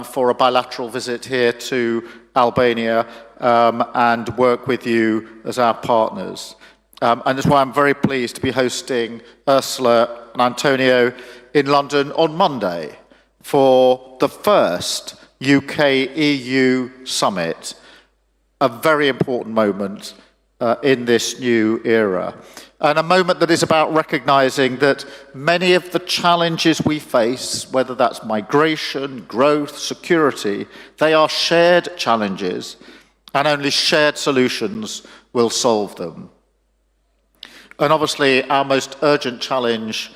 for a bilateral visit here to Albania and work with you as our partners. And that's why I'm very pleased to be hosting Ursula and Antonio in London on Monday for the first UK-EU summit, a very important moment in this new era. And a moment that is about recognising that many of the challenges we face, whether that's migration, growth, security, they are shared challenges, and only shared solutions will solve them. And obviously, our most urgent challenge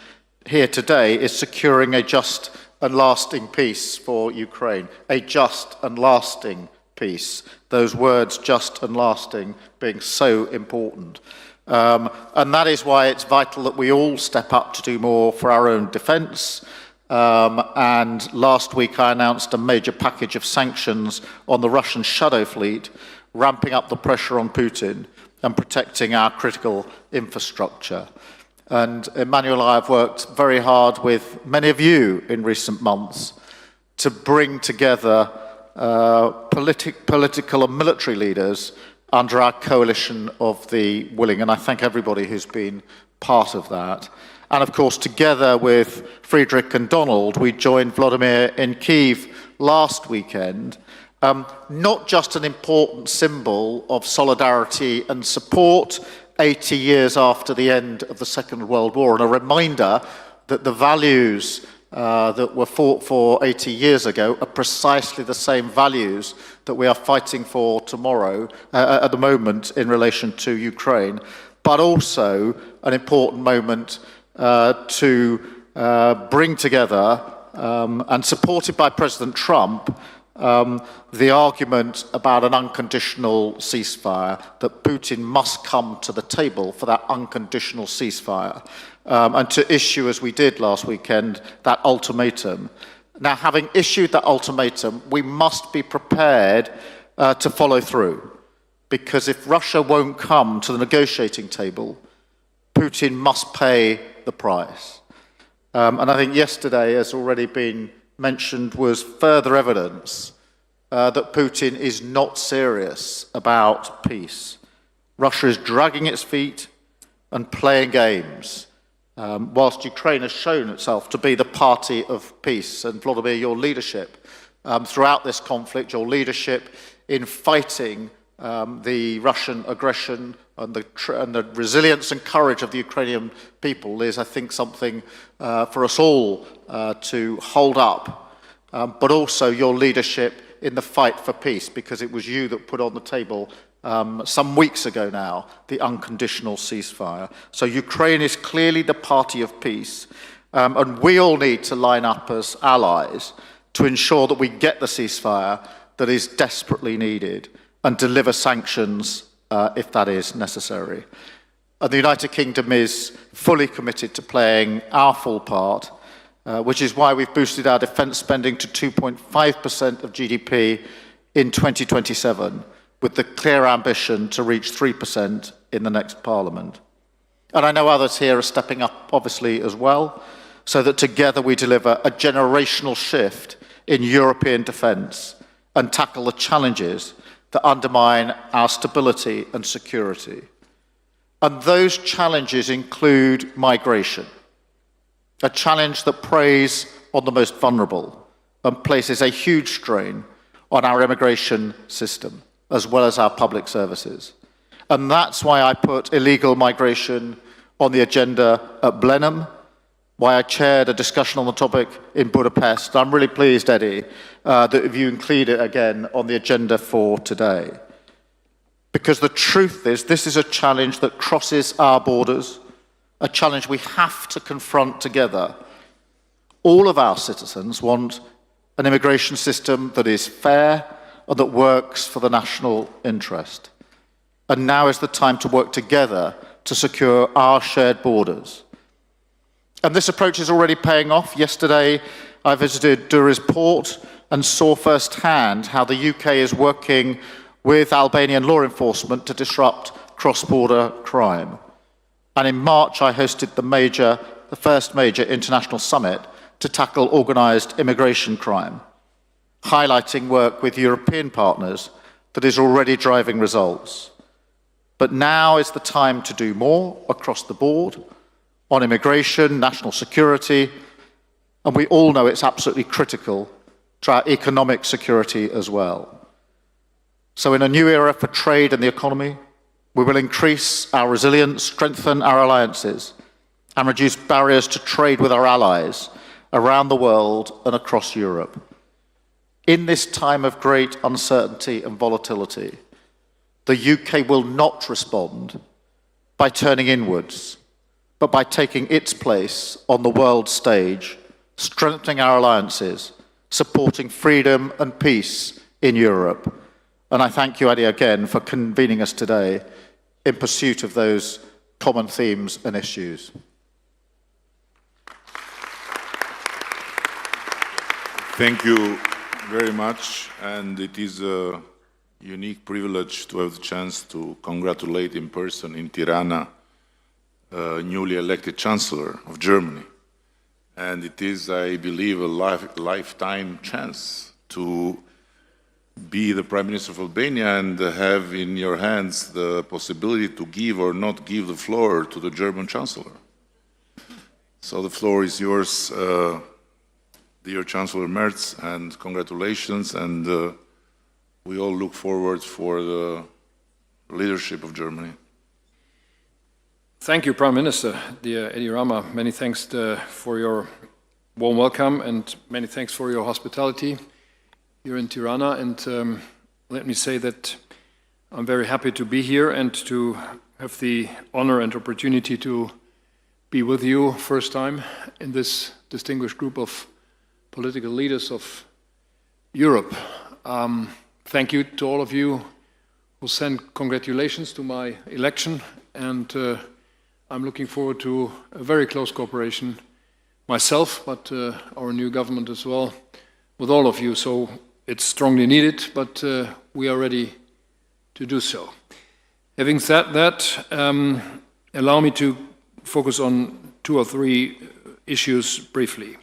here today is securing a just and lasting peace for Ukraine. A just and lasting peace. Those words, just and lasting, being so important. And that is why it's vital that we all step up to do more for our own defence. And last week I announced a major package of sanctions on the Russian shadow fleet, ramping up the pressure on Putin and protecting our critical infrastructure. And Emmanuel and I have worked very hard with many of you in recent months to bring together political and military leaders under our coalition of the willing, and I thank everybody who's been part of that. And of course, together with Friedrich and Donald, we joined Volodymyr in Kyiv last weekend, not just an important symbol of solidarity and support 80 years after the end of the Second World War, and a reminder that the values that were fought for 80 years ago are precisely the same values that we are fighting for tomorrow, at the moment, in relation to Ukraine, but also an important moment to bring together, and supported by President Trump, the argument about an unconditional ceasefire, that Putin must come to the table for that unconditional ceasefire, and to issue, as we did last weekend, that ultimatum. Now, having issued that ultimatum, we must be prepared to follow through, because if Russia won't come to the negotiating table, Putin must pay the price. And I think yesterday, as already been mentioned, was further evidence that Putin is not serious about peace. Russia is dragging its feet and playing games, whilst Ukraine has shown itself to be the party of peace. And Volodymyr, your leadership throughout this conflict, your leadership in fighting the Russian aggression and the resilience and courage of the Ukrainian people is, I think, something for us all to hold up, but also your leadership in the fight for peace, because it was you that put on the table some weeks ago now the unconditional ceasefire. So Ukraine is clearly the party of peace, and we all need to line up as allies to ensure that we get the ceasefire that is desperately needed and deliver sanctions if that is necessary. And the United Kingdom is fully committed to playing our full part, which is why we've boosted our defence spending to 2.5% of GDP in 2027, with the clear ambition to reach 3% in the next Parliament. And I know others here are stepping up, obviously, as well, so that together we deliver a generational shift in European defence and tackle the challenges that undermine our stability and security. And those challenges include migration, a challenge that preys on the most vulnerable and places a huge strain on our immigration system, as well as our public services. And that's why I put illegal migration on the agenda at Blenheim, why I chaired a discussion on the topic in Budapest. I'm really pleased, Eddie, that you include it again on the agenda for today. Because the truth is, this is a challenge that crosses our borders, a challenge we have to confront together. All of our citizens want an immigration system that is fair and that works for the national interest. And now is the time to work together to secure our shared borders. And this approach is already paying off. Yesterday, I visited Durrës port and saw firsthand how the UK is working with Albanian law enforcement to disrupt cross-border crime. And in March, I hosted the first major international summit to tackle organised immigration crime, highlighting work with European partners that is already driving results. But now is the time to do more across the board on immigration, national security, and we all know it's absolutely critical to our economic security as well. So in a new era for trade and the economy, we will increase our resilience, strengthen our alliances, and reduce barriers to trade with our allies around the world and across Europe. In this time of great uncertainty and volatility, the UK will not respond by turning inwards, but by taking its place on the world stage, strengthening our alliances, supporting freedom and peace in Europe. And I thank you, Adi, again for convening us today in pursuit of those common themes and issues. Thank you very much, and it is a unique privilege to have the chance to congratulate in person in Tirana newly elected Chancellor of Germany. And it is, I believe, a lifetime chance to be the Prime Minister of Albania and have in your hands the possibility to give or not give the floor to the German Chancellor. So the floor is yours, dear Chancellor Merz, and congratulations, and we all look forward for the leadership of Germany. Thank you, Prime Minister, dear Edi Rama. Many thanks for your warm welcome, and many thanks for your hospitality here in Tirana. And let me say that I'm very happy to be here and to have the honor and opportunity to be with you first time in this distinguished group of political leaders of Europe. Thank you to all of you who sent congratulations to my election, and I'm looking forward to a very close cooperation myself, but our new government as well, with all of you. So it's strongly needed, but we are ready to do so. Having said that, allow me to focus on 2 or 3 issues briefly.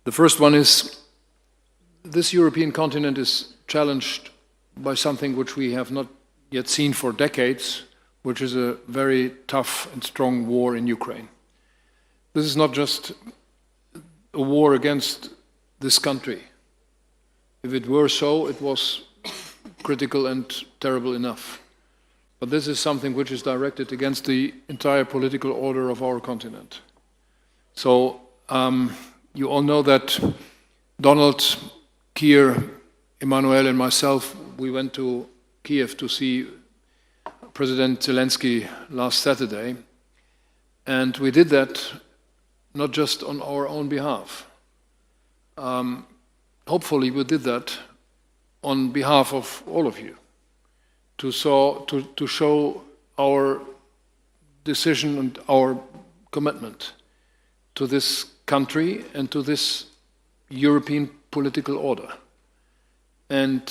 The first one is this European continent is challenged by something which we have not yet seen for decades, which is a very tough and strong war in Ukraine. This is not just a war against this country. If it were so, it was critical and terrible enough. But this is something which is directed against the entire political order of our continent. So you all know that Donald, Keir, Emmanuel and myself, we went to Kiev to see President Zelenskyy last Saturday, and we did that not just on our own behalf. Hopefully we did that on behalf of all of you, to show our decision and our commitment to this country and to this European political order. And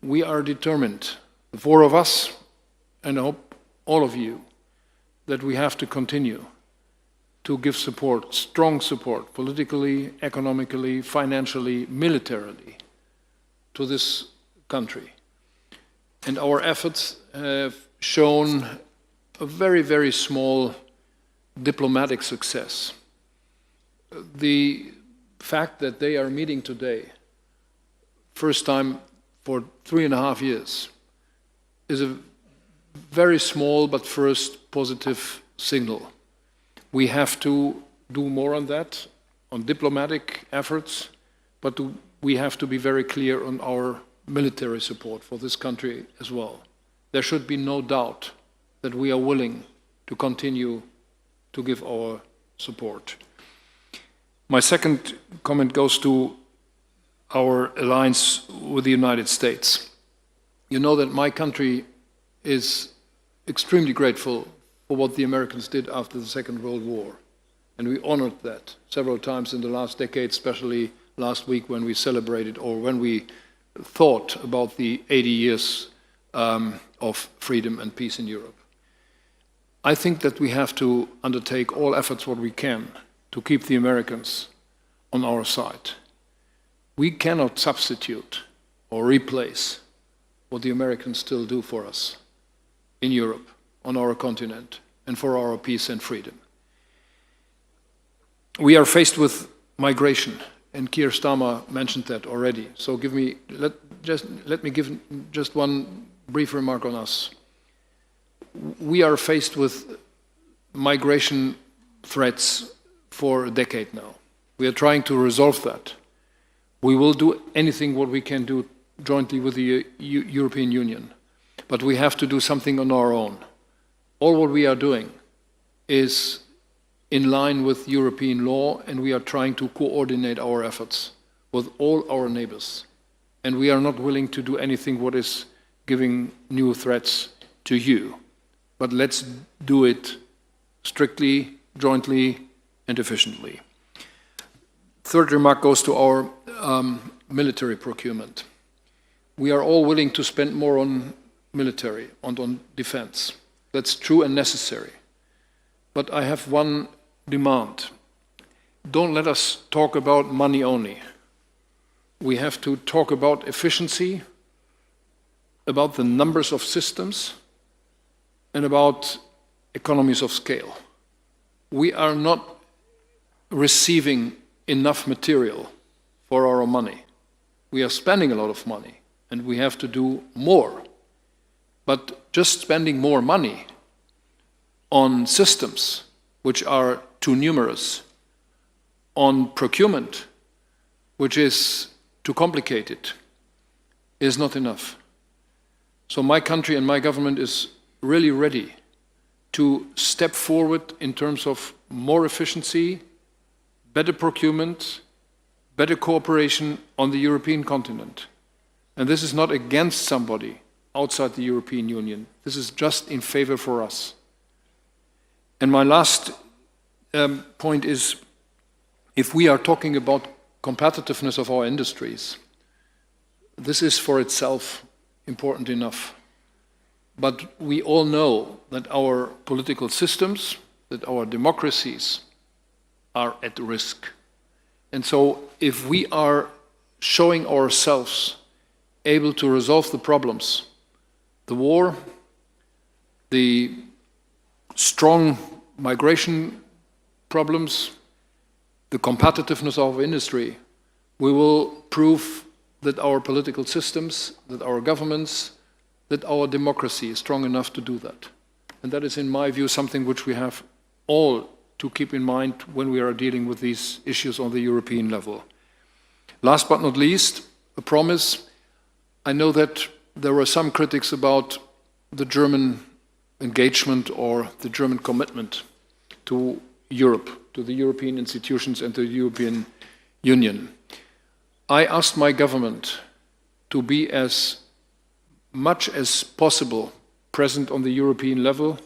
we are determined, the 4 of us, and I hope all of you, that we have to continue to give support, strong support, politically, economically, financially, militarily, to this country. And our efforts have shown a very, very small diplomatic success. The fact that they are meeting today, first time for 3.5 years, is a very small but first positive signal. We have to do more on that, on diplomatic efforts, but we have to be very clear on our military support for this country as well. There should be no doubt that we are willing to continue to give our support. My second comment goes to our alliance with the United States. You know that my country is extremely grateful for what the Americans did after the Second World War. And we honored that several times in the last decade, especially last week when we celebrated, or when we thought about the 80 years of freedom and peace in Europe. I think that we have to undertake all efforts what we can to keep the Americans on our side. We cannot substitute or replace what the Americans still do for us in Europe, on our continent, and for our peace and freedom. We are faced with migration, and Keir Starmer mentioned that already. So let me give just one brief remark on us. We are faced with migration threats for a decade now. We are trying to resolve that. We will do anything what we can do jointly with the European Union, but we have to do something on our own. All what we are doing is in line with European law, and we are trying to coordinate our efforts with all our neighbors. And we are not willing to do anything what is giving new threats to you. But let's do it strictly, jointly, and efficiently. Third remark goes to our military procurement. We are all willing to spend more on military and on defense. That's true and necessary. But I have one demand. Don't let us talk about money only. We have to talk about efficiency, about the numbers of systems, and about economies of scale. We are not receiving enough material for our money. We are spending a lot of money, and we have to do more. But just spending more money on systems which are too numerous, on procurement which is too complicated, is not enough. So my country and my government is really ready to step forward in terms of more efficiency, better procurement, better cooperation on the European continent. And this is not against somebody outside the European Union. This is just in favor for us. And my last point is, if we are talking about competitiveness of our industries, this is for itself important enough. But we all know that our political systems, that our democracies are at risk. And so if we are showing ourselves able to resolve the problems, the war, the strong migration problems, the competitiveness of our industry, we will prove that our political systems, that our governments, that our democracy is strong enough to do that. And that is, in my view, something which we have all to keep in mind when we are dealing with these issues on the European level. Last but not least, a promise. I know that there were some critics about the German engagement or the German commitment to Europe, to the European institutions and to the European Union. I asked my government to be as much as possible present on the European level,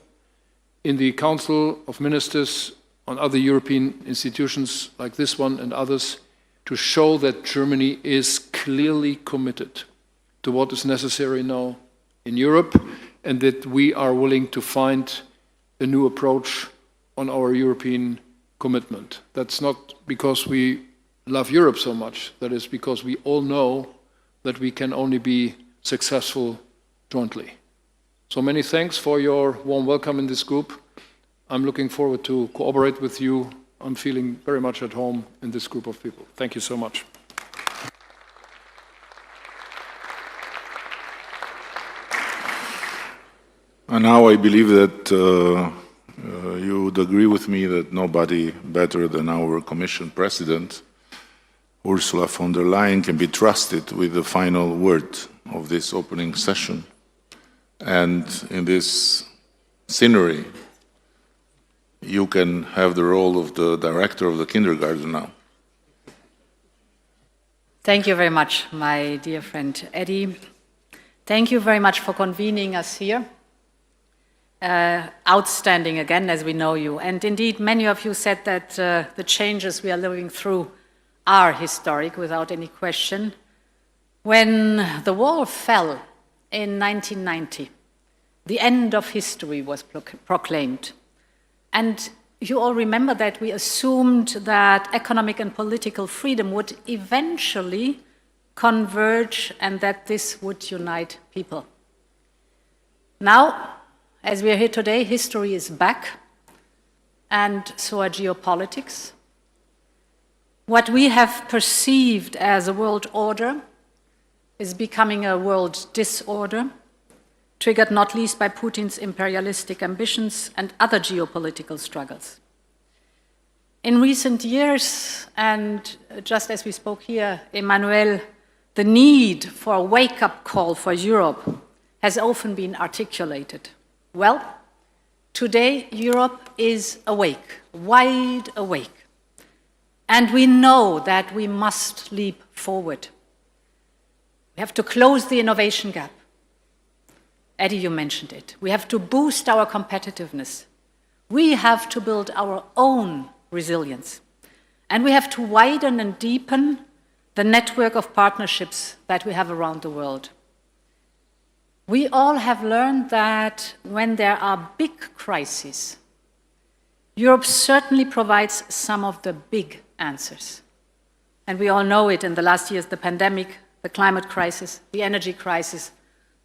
in the Council of Ministers, on other European institutions like this one and others, to show that Germany is clearly committed to what is necessary now in Europe, and that we are willing to find a new approach on our European commitment. That's not because we love Europe so much, that is because we all know that we can only be successful jointly. So many thanks for your warm welcome in this group. I'm looking forward to cooperate with you. I'm feeling very much at home in this group of people. Thank you so much. And now I believe that you would agree with me that nobody better than our Commission President, Ursula von der Leyen, can be trusted with the final word of this opening session. And in this scenery, you can have the role of the director of the kindergarten now. Thank you very much, my dear friend Eddie. Thank you very much for convening us here. Outstanding again, as we know you. And indeed, many of you said that the changes we are living through are historic, without any question. When the wall fell in 1990, the end of history was proclaimed. And you all remember that we assumed that economic and political freedom would eventually converge and that this would unite people. Now, as we are here today, history is back, and so are geopolitics. What we have perceived as a world order is becoming a world disorder, triggered not least by Putin's imperialistic ambitions and other geopolitical struggles. In recent years, and just as we spoke here, Emmanuel, the need for a wake-up call for Europe has often been articulated. Well, Today, Europe is awake, wide awake. And we know that we must leap forward. We have to close the innovation gap. Eddie, you mentioned it. We have to boost our competitiveness. We have to build our own resilience. And we have to widen and deepen the network of partnerships that we have around the world. We all have learned that when there are big crises, Europe certainly provides some of the big answers. And we all know it in the last years, the pandemic, the climate crisis, the energy crisis,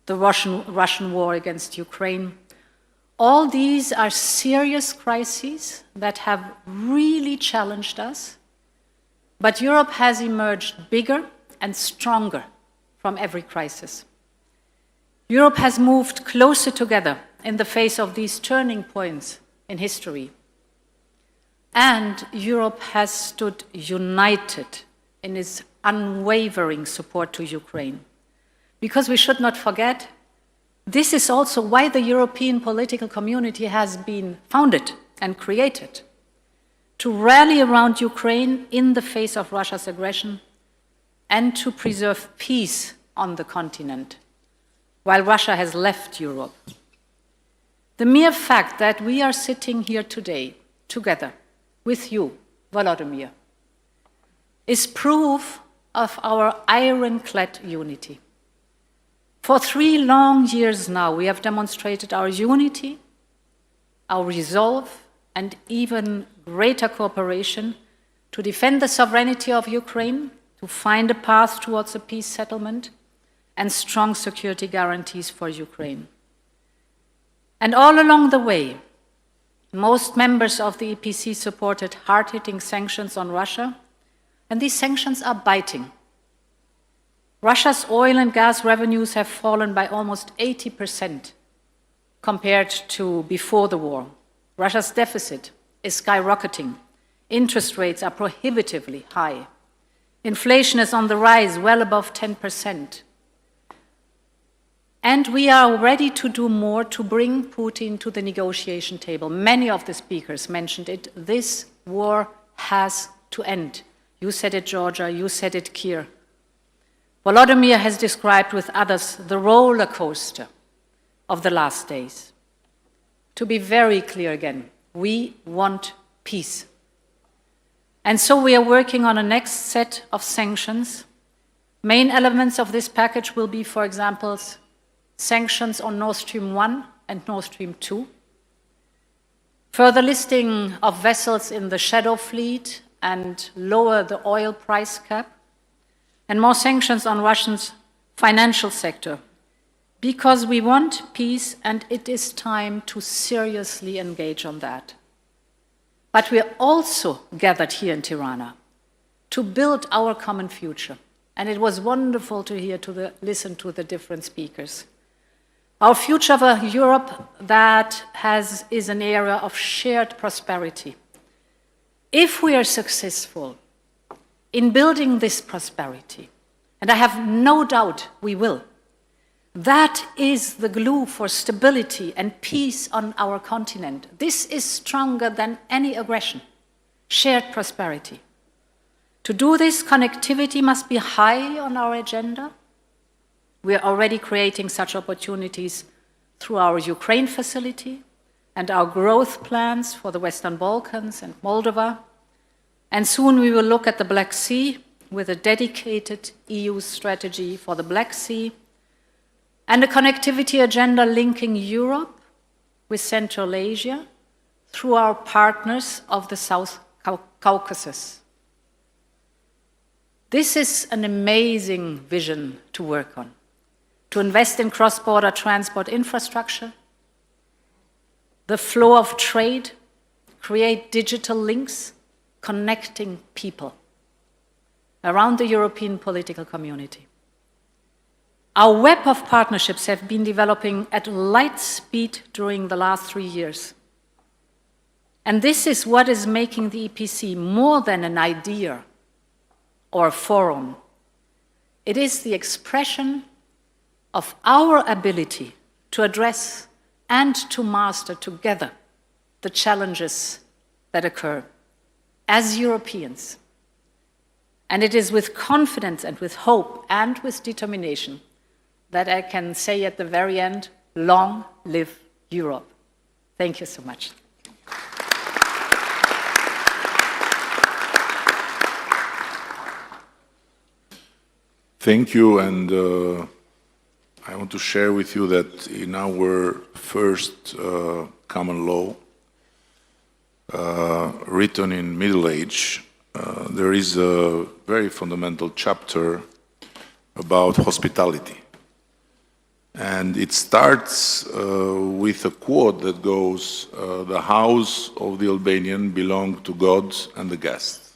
the Russian war against Ukraine. All these are serious crises that have really challenged us, but Europe has emerged bigger and stronger from every crisis. Europe has moved closer together in the face of these turning points in history. And Europe has stood united in its unwavering support to Ukraine. Because we should not forget, this is also why the European political community has been founded and created, to rally around Ukraine in the face of Russia's aggression and to preserve peace on the continent, while Russia has left Europe. The mere fact that we are sitting here today, together, with you, Volodymyr, is proof of our ironclad unity. For 3 long years now, we have demonstrated our unity, our resolve, and even greater cooperation to defend the sovereignty of Ukraine, to find a path towards a peace settlement, and strong security guarantees for Ukraine. And all along the way, most members of the EPC supported hard-hitting sanctions on Russia, and these sanctions are biting. Russia's oil and gas revenues have fallen by almost 80% compared to before the war. Russia's deficit is skyrocketing. Interest rates are prohibitively high. Inflation is on the rise, well above 10%. And we are ready to do more to bring Putin to the negotiation table. Many of the speakers mentioned it. This war has to end. You said it, Georgia. You said it, Keir. Volodymyr has described with others the roller coaster of the last days. To be very clear again, we want peace. And so we are working on a next set of sanctions. Main elements of this package will be, for example, sanctions on Nord Stream 1 and Nord Stream 2, further listing of vessels in the shadow fleet and lower the oil price cap, and more sanctions on Russia's financial sector, because we want peace and it is time to seriously engage on that. But we are also gathered here in Tirana to build our common future. And it was wonderful to listen to the different speakers. Our future of a Europe that is an era of shared prosperity. If we are successful in building this prosperity, and I have no doubt we will, that is the glue for stability and peace on our continent. This is stronger than any aggression, shared prosperity. To do this, connectivity must be high on our agenda. We are already creating such opportunities through our Ukraine facility and our growth plans for the Western Balkans and Moldova. And soon we will look at the Black Sea with a dedicated EU strategy for the Black Sea and a connectivity agenda linking Europe with Central Asia through our partners of the South Caucasus. This is an amazing vision to work on, to invest in cross-border transport infrastructure, the flow of trade, create digital links, connecting people around the European political community. Our web of partnerships have been developing at light speed during the last 3 years. And this is what is making the EPC more than an idea or a forum. It is the expression of our ability to address and to master together the challenges that occur as Europeans. And it is with confidence and with hope and with determination that I can say at the very end, long live Europe. Thank you so much. Thank you, and I want to share with you that in our first common law, written in Middle Age, there is a very fundamental chapter about hospitality. And it starts with a quote that goes, "The house of the Albanian belongs to God and the guest."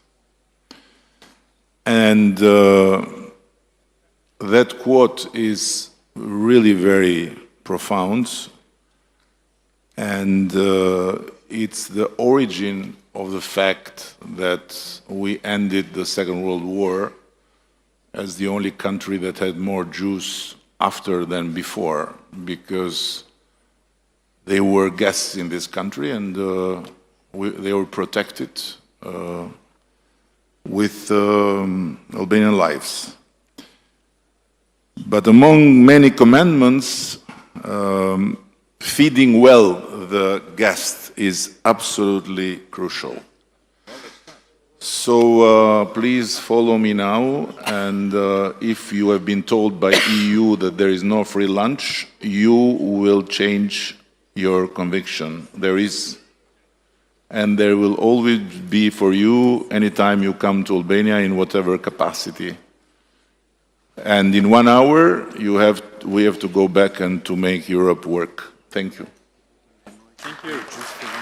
And that quote is really very profound, and it's the origin of the fact that we ended the Second World War as the only country that had more Jews after than before, because they were guests in this country, and they were protected with Albanian lives. But among many commandments, feeding well the guest is absolutely crucial. So please follow me now, and if you have been told by EU that there is no free lunch, you will change your conviction. There is, and there will always be for you anytime you come to Albania in whatever capacity. And in 1 hour, we have to go back and to make Europe work. Thank you. Thank you.